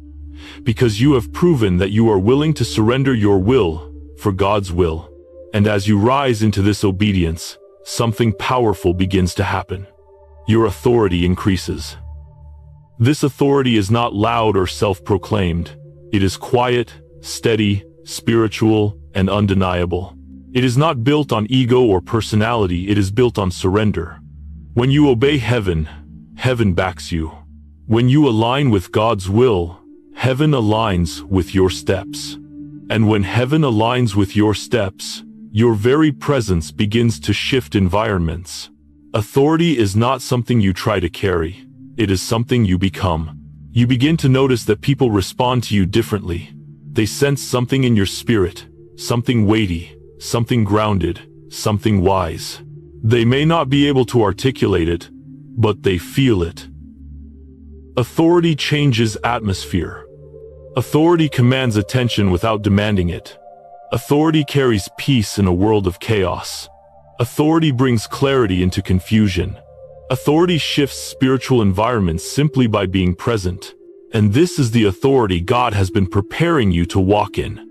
because you have proven that you are willing to surrender your will for God's will. And as you rise into this obedience, something powerful begins to happen. Your authority increases. This authority is not loud or self-proclaimed. It is quiet, steady, spiritual, and undeniable. It is not built on ego or personality. It is built on surrender. When you obey heaven, heaven backs you. When you align with God's will, heaven aligns with your steps. And when heaven aligns with your steps, your very presence begins to shift environments. Authority is not something you try to carry. It is something you become. You begin to notice that people respond to you differently. They sense something in your spirit, something weighty, something grounded, something wise. They may not be able to articulate it, but they feel it. Authority changes atmosphere. Authority commands attention without demanding it. Authority carries peace in a world of chaos. Authority brings clarity into confusion. Authority shifts spiritual environments simply by being present. And this is the authority God has been preparing you to walk in.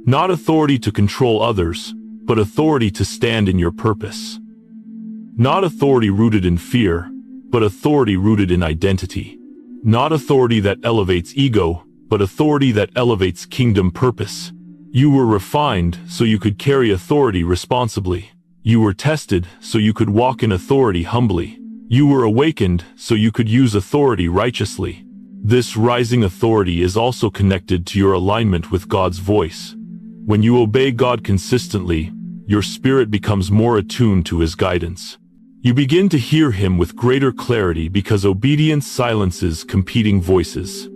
Not authority to control others, but authority to stand in your purpose. Not authority rooted in fear, but authority rooted in identity. Not authority that elevates ego, but authority that elevates kingdom purpose. You were refined so you could carry authority responsibly. You were tested so you could walk in authority humbly. You were awakened so you could use authority righteously. This rising authority is also connected to your alignment with God's voice. When you obey God consistently, your spirit becomes more attuned to His guidance. You begin to hear Him with greater clarity because obedience silences competing voices.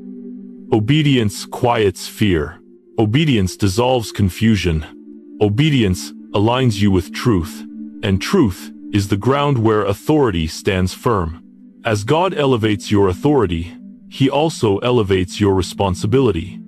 Obedience quiets fear. Obedience dissolves confusion. Obedience aligns you with truth, and truth is the ground where authority stands firm. As God elevates your authority, He also elevates your responsibility.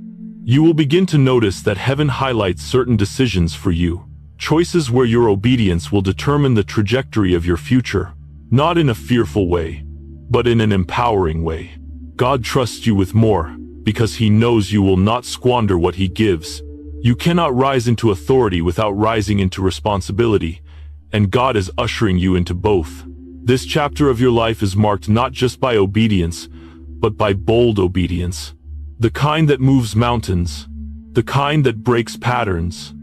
You will begin to notice that heaven highlights certain decisions for you, choices where your obedience will determine the trajectory of your future, not in a fearful way, but in an empowering way. God trusts you with more, because He knows you will not squander what He gives. You cannot rise into authority without rising into responsibility, and God is ushering you into both. This chapter of your life is marked not just by obedience, but by bold obedience. The kind that moves mountains, the kind that breaks patterns,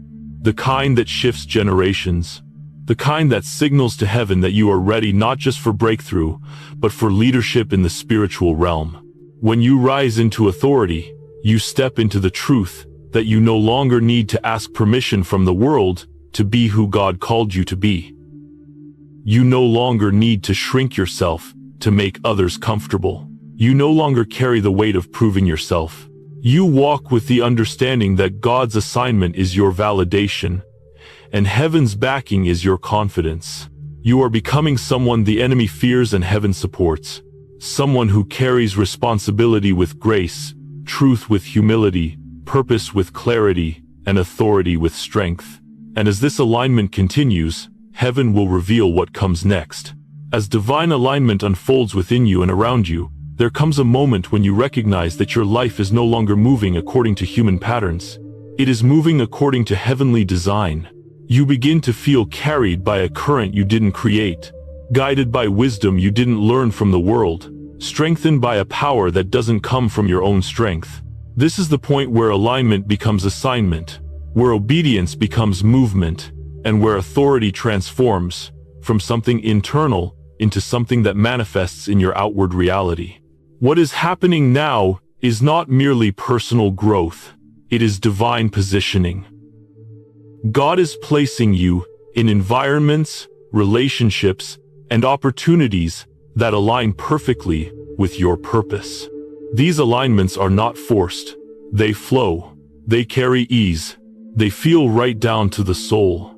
the kind that shifts generations, the kind that signals to heaven that you are ready not just for breakthrough, but for leadership in the spiritual realm. When you rise into authority, you step into the truth that you no longer need to ask permission from the world to be who God called you to be. You no longer need to shrink yourself to make others comfortable. You no longer carry the weight of proving yourself. You walk with the understanding that God's assignment is your validation, and heaven's backing is your confidence. You are becoming someone the enemy fears and heaven supports. Someone who carries responsibility with grace, truth with humility, purpose with clarity, and authority with strength. And as this alignment continues, heaven will reveal what comes next. As divine alignment unfolds within you and around you, there comes a moment when you recognize that your life is no longer moving according to human patterns. It is moving according to heavenly design. You begin to feel carried by a current you didn't create, guided by wisdom you didn't learn from the world, strengthened by a power that doesn't come from your own strength. This is the point where alignment becomes assignment, where obedience becomes movement, and where authority transforms from something internal into something that manifests in your outward reality. What is happening now is not merely personal growth, it is divine positioning. God is placing you in environments, relationships, and opportunities that align perfectly with your purpose. These alignments are not forced, they flow, they carry ease, they feel right down to the soul.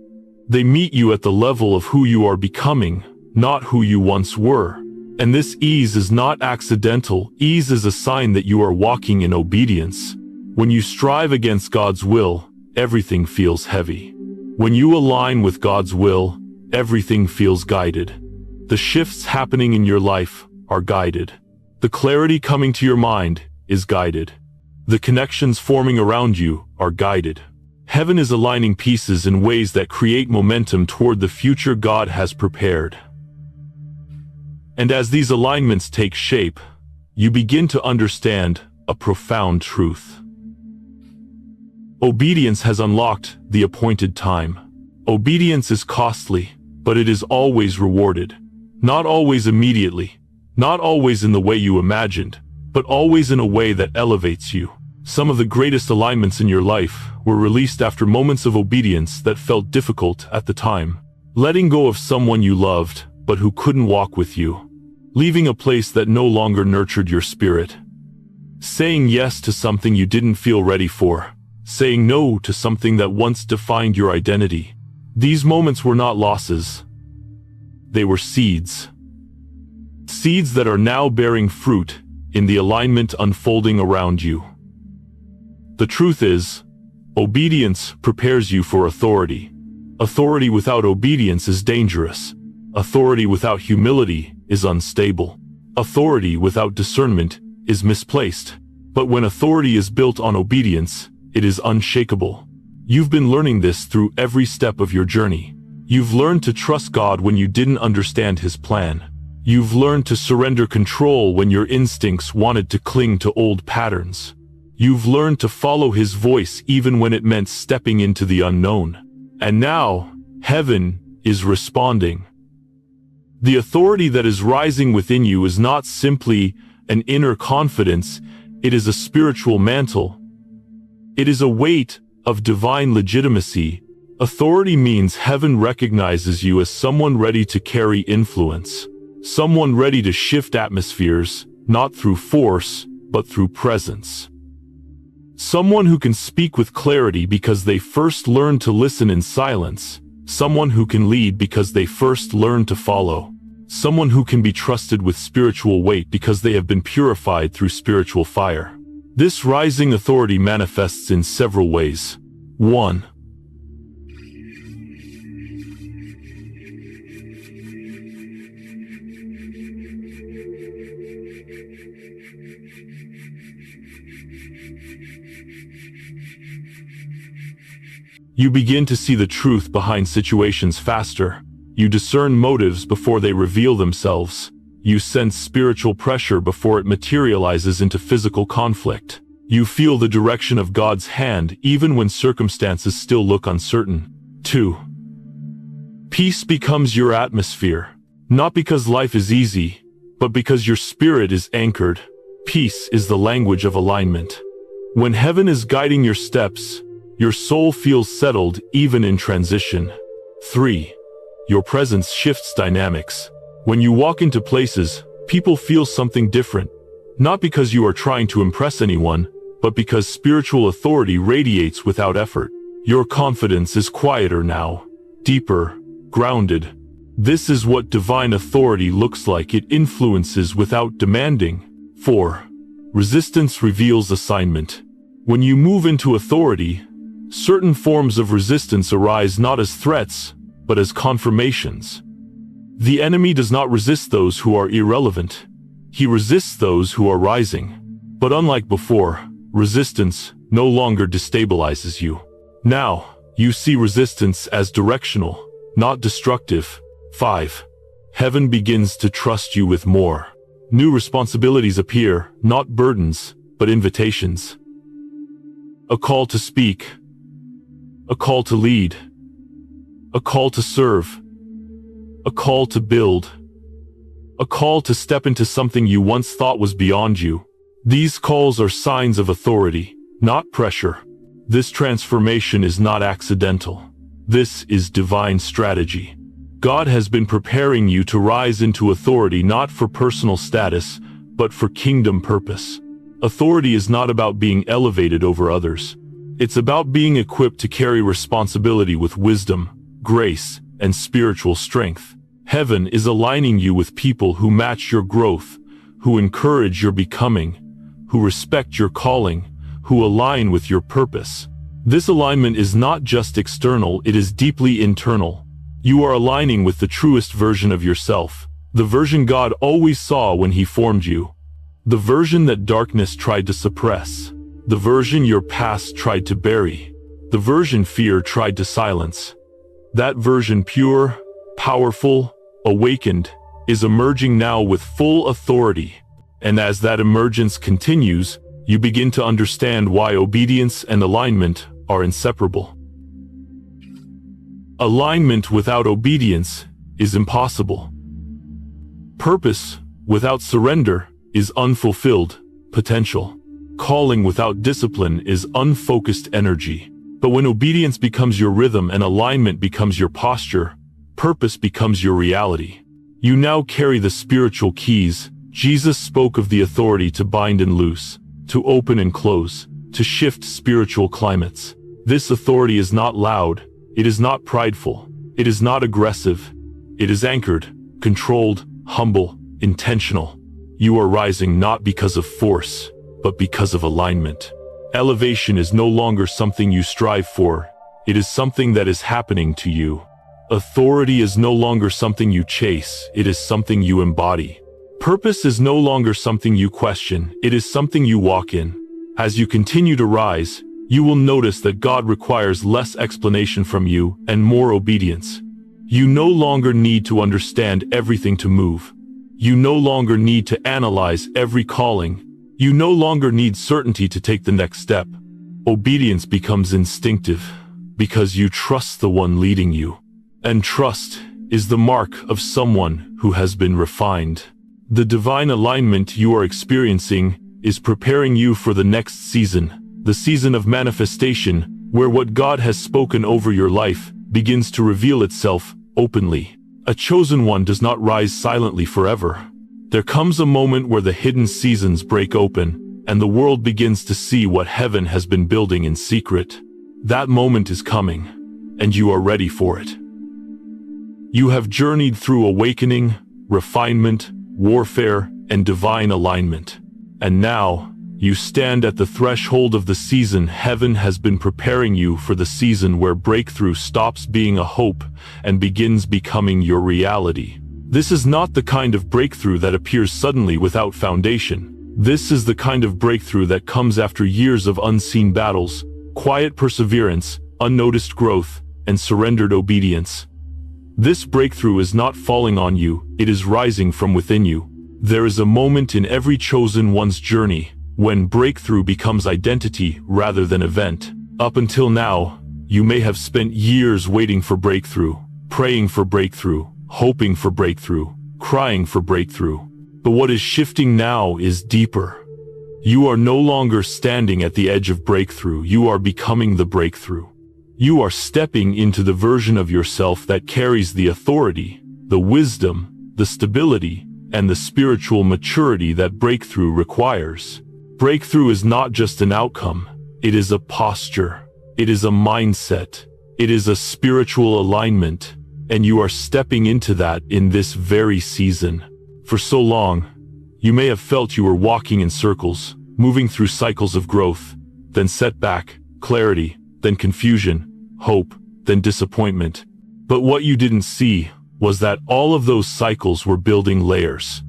They meet you at the level of who you are becoming, not who you once were. And this ease is not accidental. Ease is a sign that you are walking in obedience. When you strive against God's will, everything feels heavy. When you align with God's will, everything feels guided. The shifts happening in your life are guided. The clarity coming to your mind is guided. The connections forming around you are guided. Heaven is aligning pieces in ways that create momentum toward the future God has prepared. And as these alignments take shape, you begin to understand a profound truth. Obedience has unlocked the appointed time. Obedience is costly, but it is always rewarded. Not always immediately, not always in the way you imagined, but always in a way that elevates you. Some of the greatest alignments in your life were released after moments of obedience that felt difficult at the time. Letting go of someone you loved, but who couldn't walk with you. Leaving a place that no longer nurtured your spirit. Saying yes to something you didn't feel ready for. Saying no to something that once defined your identity. These moments were not losses. They were seeds. Seeds that are now bearing fruit in the alignment unfolding around you. The truth is, obedience prepares you for authority. Authority without obedience is dangerous. Authority without humility is unstable. Authority without discernment is misplaced. But when authority is built on obedience, it is unshakable. You've been learning this through every step of your journey. You've learned to trust God when you didn't understand His plan. You've learned to surrender control when your instincts wanted to cling to old patterns. You've learned to follow His voice even when it meant stepping into the unknown. And now, heaven is responding. The authority that is rising within you is not simply an inner confidence, it is a spiritual mantle. It is a weight of divine legitimacy. Authority means heaven recognizes you as someone ready to carry influence. Someone ready to shift atmospheres, not through force, but through presence. Someone who can speak with clarity because they first learned to listen in silence. Someone who can lead because they first learned to follow. Someone who can be trusted with spiritual weight because they have been purified through spiritual fire. This rising authority manifests in several ways. 1. You begin to see the truth behind situations faster. You discern motives before they reveal themselves. You sense spiritual pressure before it materializes into physical conflict. You feel the direction of God's hand even when circumstances still look uncertain. 2. Peace becomes your atmosphere, not because life is easy, but because your spirit is anchored. Peace is the language of alignment. When heaven is guiding your steps, your soul feels settled even in transition. 3. Your presence shifts dynamics. When you walk into places, people feel something different, not because you are trying to impress anyone, but because spiritual authority radiates without effort. Your confidence is quieter now, deeper, grounded. This is what divine authority looks like. It influences without demanding. 4. Resistance reveals assignment. When you move into authority, certain forms of resistance arise not as threats, but as confirmations. The enemy does not resist those who are irrelevant. He resists those who are rising. But unlike before, resistance no longer destabilizes you. Now, you see resistance as directional, not destructive. 5. Heaven begins to trust you with more. New responsibilities appear, not burdens, but invitations. A call to speak. A call to lead. A call to serve. A call to build. a call to step into something you once thought was beyond you. These calls are signs of authority, not pressure. This transformation is not accidental. This is divine strategy. God has been preparing you to rise into authority not for personal status, but for kingdom purpose. Authority is not about being elevated over others. It's about being equipped to carry responsibility with wisdom, grace, and spiritual strength. Heaven is aligning you with people who match your growth, who encourage your becoming, who respect your calling, who align with your purpose. This alignment is not just external, it is deeply internal. You are aligning with the truest version of yourself, the version God always saw when He formed you, the version that darkness tried to suppress, the version your past tried to bury, the version fear tried to silence. That version, pure, powerful, awakened, is emerging now with full authority. And as that emergence continues, you begin to understand why obedience and alignment are inseparable. Alignment without obedience is impossible. Purpose without surrender is unfulfilled potential. Calling without discipline is unfocused energy. But when obedience becomes your rhythm and alignment becomes your posture, purpose becomes your reality. You now carry the spiritual keys. Jesus spoke of the authority to bind and loose, to open and close, to shift spiritual climates. This authority is not loud, it is not prideful, it is not aggressive. It is anchored, controlled, humble, intentional. You are rising not because of force, but because of alignment. Elevation is no longer something you strive for, it is something that is happening to you. Authority is no longer something you chase, it is something you embody. Purpose is no longer something you question, it is something you walk in. As you continue to rise, you will notice that God requires less explanation from you and more obedience. You no longer need to understand everything to move. You no longer need to analyze every calling. You no longer need certainty to take the next step. Obedience becomes instinctive because you trust the one leading you. And trust is the mark of someone who has been refined. The divine alignment you are experiencing is preparing you for the next season, the season of manifestation, where what God has spoken over your life begins to reveal itself openly. A chosen one does not rise silently forever. There comes a moment where the hidden seasons break open, and the world begins to see what heaven has been building in secret. That moment is coming, and you are ready for it. You have journeyed through awakening, refinement, warfare, and divine alignment. And now, you stand at the threshold of the season heaven has been preparing you for, the season where breakthrough stops being a hope and begins becoming your reality. This is not the kind of breakthrough that appears suddenly without foundation. This is the kind of breakthrough that comes after years of unseen battles, quiet perseverance, unnoticed growth, and surrendered obedience. This breakthrough is not falling on you, it is rising from within you. There is a moment in every chosen one's journey when breakthrough becomes identity rather than event. Up until now, you may have spent years waiting for breakthrough, praying for breakthrough, hoping for breakthrough, crying for breakthrough. But what is shifting now is deeper. You are no longer standing at the edge of breakthrough, you are becoming the breakthrough. You are stepping into the version of yourself that carries the authority, the wisdom, the stability, and the spiritual maturity that breakthrough requires. Breakthrough is not just an outcome, it is a posture, it is a mindset, it is a spiritual alignment, and you are stepping into that in this very season. For so long, you may have felt you were walking in circles, moving through cycles of growth, then setback, clarity, then confusion, hope, then disappointment. But what you didn't see was that all of those cycles were building layers.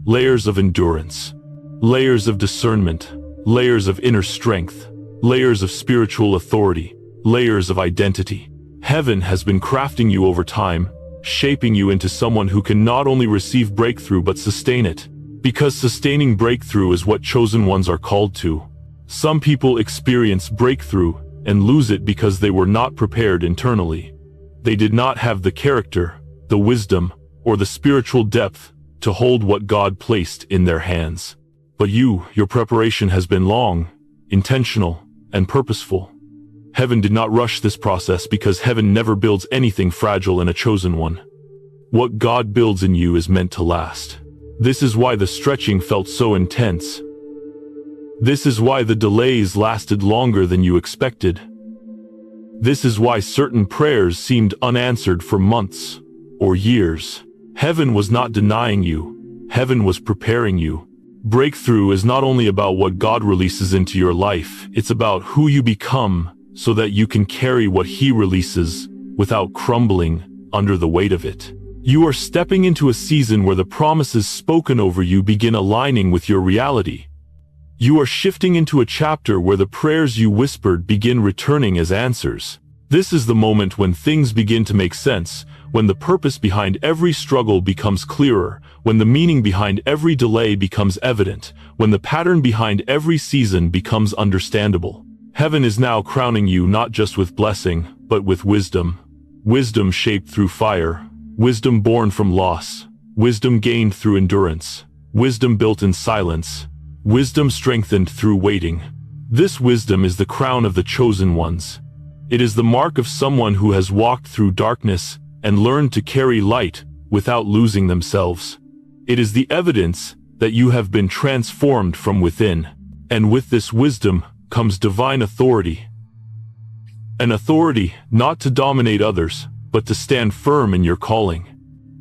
Layers of endurance, layers of discernment, layers of inner strength, layers of spiritual authority, layers of identity. Heaven has been crafting you over time, shaping you into someone who can not only receive breakthrough but sustain it. Because sustaining breakthrough is what chosen ones are called to. Some people experience breakthrough and lose it because they were not prepared internally. They did not have the character, the wisdom, or the spiritual depth to hold what God placed in their hands. But your preparation has been long, intentional, and purposeful. Heaven did not rush this process because heaven never builds anything fragile in a chosen one. What God builds in you is meant to last. This is why the stretching felt so intense. This is why the delays lasted longer than you expected. This is why certain prayers seemed unanswered for months or years. Heaven was not denying you. Heaven was preparing you. Breakthrough is not only about what God releases into your life, it's about who you become so that you can carry what He releases without crumbling under the weight of it. You are stepping into a season where the promises spoken over you begin aligning with your reality. You are shifting into a chapter where the prayers you whispered begin returning as answers. This is the moment when things begin to make sense, when the purpose behind every struggle becomes clearer, when the meaning behind every delay becomes evident, when the pattern behind every season becomes understandable. Heaven is now crowning you not just with blessing, but with wisdom. Wisdom shaped through fire, wisdom born from loss, wisdom gained through endurance, wisdom built in silence, wisdom strengthened through waiting. This wisdom is the crown of the chosen ones. It is the mark of someone who has walked through darkness and learned to carry light without losing themselves. It is the evidence that you have been transformed from within. And with this wisdom comes divine authority. An authority not to dominate others, but to stand firm in your calling.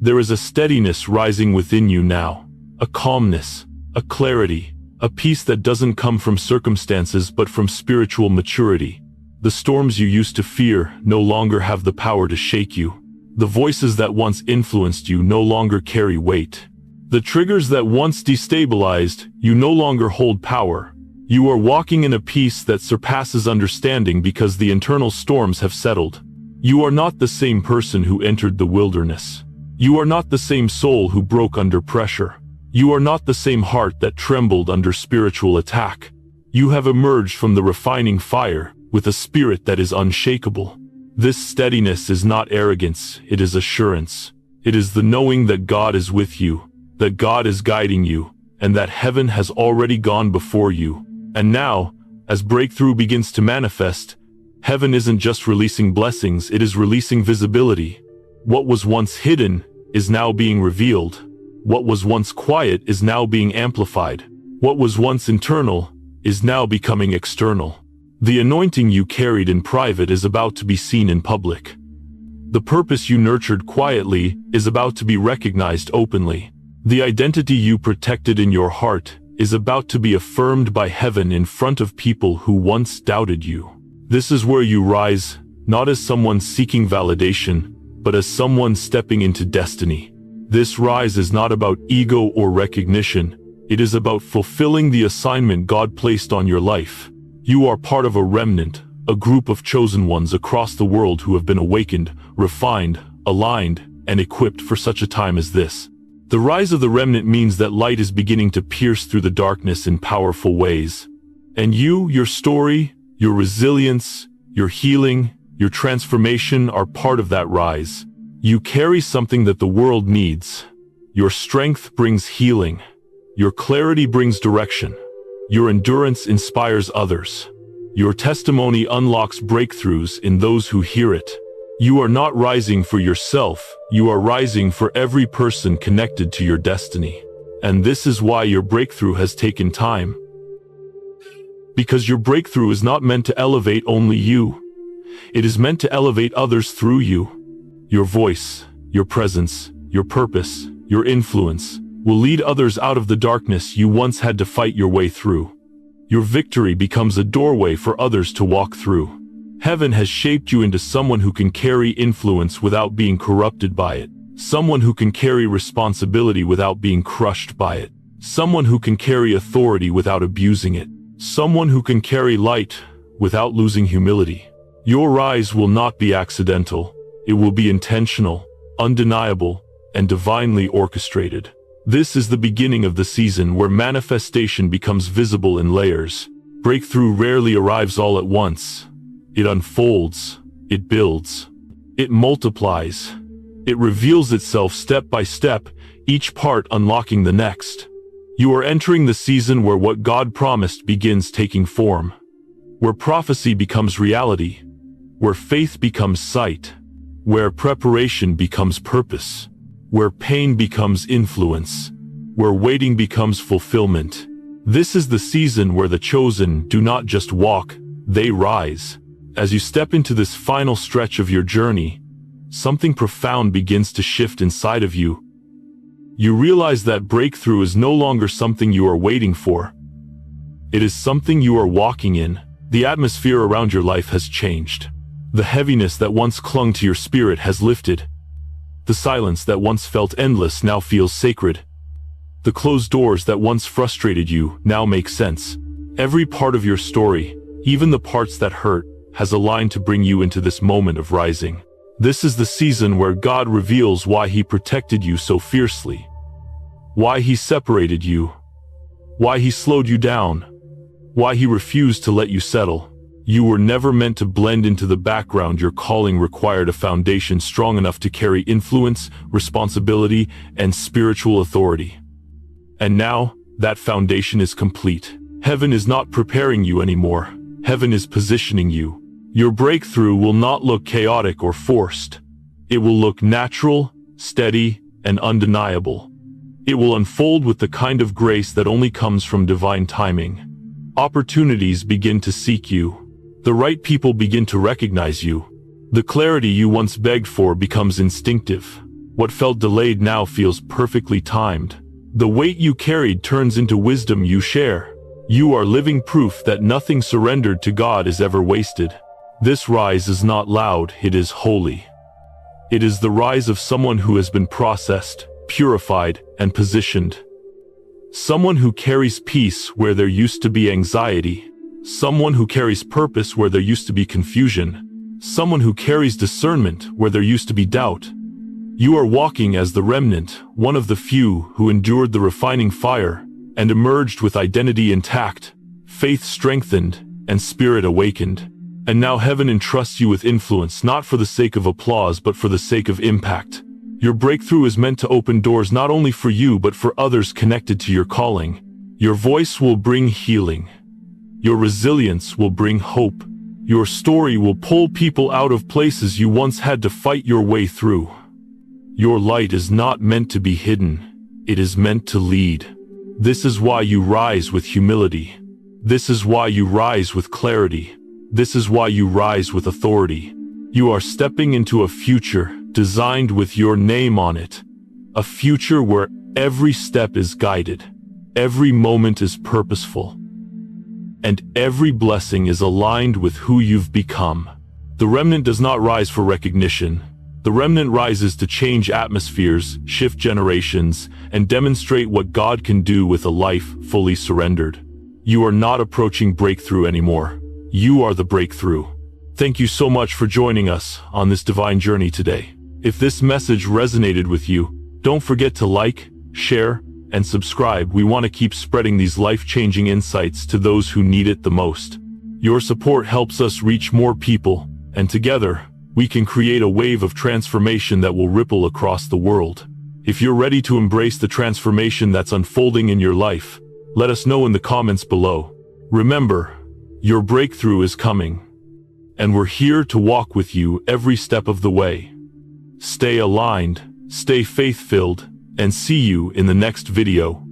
There is a steadiness rising within you now, a calmness, a clarity, a peace that doesn't come from circumstances but from spiritual maturity. The storms you used to fear no longer have the power to shake you. The voices that once influenced you no longer carry weight. The triggers that once destabilized you no longer hold power. You are walking in a peace that surpasses understanding because the internal storms have settled. You are not the same person who entered the wilderness. You are not the same soul who broke under pressure. You are not the same heart that trembled under spiritual attack. You have emerged from the refining fire with a spirit that is unshakable. This steadiness is not arrogance, it is assurance. It is the knowing that God is with you, that God is guiding you, and that heaven has already gone before you. And now, as breakthrough begins to manifest, heaven isn't just releasing blessings, it is releasing visibility. What was once hidden is now being revealed. What was once quiet is now being amplified. What was once internal is now becoming external. The anointing you carried in private is about to be seen in public. The purpose you nurtured quietly is about to be recognized openly. The identity you protected in your heart is about to be affirmed by heaven in front of people who once doubted you. This is where you rise, not as someone seeking validation, but as someone stepping into destiny. This rise is not about ego or recognition. It is about fulfilling the assignment God placed on your life. You are part of a remnant, a group of chosen ones across the world who have been awakened, refined, aligned, and equipped for such a time as this. The rise of the remnant means that light is beginning to pierce through the darkness in powerful ways. And you, your story, your resilience, your healing, your transformation are part of that rise. You carry something that the world needs. Your strength brings healing. Your clarity brings direction. Your endurance inspires others. Your testimony unlocks breakthroughs in those who hear it. You are not rising for yourself, you are rising for every person connected to your destiny. And this is why your breakthrough has taken time. Because your breakthrough is not meant to elevate only you. It is meant to elevate others through you. Your voice, your presence, your purpose, your influence will lead others out of the darkness you once had to fight your way through. Your victory becomes a doorway for others to walk through. Heaven has shaped you into someone who can carry influence without being corrupted by it. Someone who can carry responsibility without being crushed by it. Someone who can carry authority without abusing it. Someone who can carry light without losing humility. Your rise will not be accidental. It will be intentional, undeniable, and divinely orchestrated. This is the beginning of the season where manifestation becomes visible in layers. Breakthrough rarely arrives all at once. It unfolds, it builds, it multiplies, it reveals itself step by step, each part unlocking the next. You are entering the season where what God promised begins taking form, where prophecy becomes reality, where faith becomes sight, where preparation becomes purpose, where pain becomes influence, where waiting becomes fulfillment. This is the season where the chosen do not just walk, they rise. As you step into this final stretch of your journey, something profound begins to shift inside of you. You realize that breakthrough is no longer something you are waiting for. It is something you are walking in. The atmosphere around your life has changed. The heaviness that once clung to your spirit has lifted. The silence that once felt endless now feels sacred. The closed doors that once frustrated you now make sense. Every part of your story, even the parts that hurt, has aligned to bring you into this moment of rising. This is the season where God reveals why He protected you so fiercely, why He separated you, why He slowed you down, why He refused to let you settle. You were never meant to blend into the background. Your calling required a foundation strong enough to carry influence, responsibility, and spiritual authority. And now, that foundation is complete. Heaven is not preparing you anymore. Heaven is positioning you. Your breakthrough will not look chaotic or forced. It will look natural, steady, and undeniable. It will unfold with the kind of grace that only comes from divine timing. Opportunities begin to seek you. The right people begin to recognize you. The clarity you once begged for becomes instinctive. What felt delayed now feels perfectly timed. The weight you carried turns into wisdom you share. You are living proof that nothing surrendered to God is ever wasted. This rise is not loud, it is holy. It is the rise of someone who has been processed, purified, and positioned. Someone who carries peace where there used to be anxiety. Someone who carries purpose where there used to be confusion. Someone who carries discernment where there used to be doubt. You are walking as the remnant, one of the few who endured the refining fire and emerged with identity intact, faith strengthened, and spirit awakened. And now heaven entrusts you with influence, not for the sake of applause, but for the sake of impact. Your breakthrough is meant to open doors not only for you, but for others connected to your calling. Your voice will bring healing. Your resilience will bring hope. Your story will pull people out of places you once had to fight your way through. Your light is not meant to be hidden. It is meant to lead. This is why you rise with humility. This is why you rise with clarity. This is why you rise with authority. You are stepping into a future designed with your name on it. A future where every step is guided, every moment is purposeful, and every blessing is aligned with who you've become. The remnant does not rise for recognition. The remnant rises to change atmospheres, shift generations, and demonstrate what God can do with a life fully surrendered. You are not approaching breakthrough anymore. You are the breakthrough. Thank you so much for joining us on this divine journey today. If this message resonated with you, don't forget to like, share, and subscribe. We want to keep spreading these life-changing insights to those who need it the most. Your support helps us reach more people, and together, we can create a wave of transformation that will ripple across the world. If you're ready to embrace the transformation that's unfolding in your life, let us know in the comments below. Remember, your breakthrough is coming, and we're here to walk with you every step of the way. Stay aligned, stay faith-filled, and see you in the next video.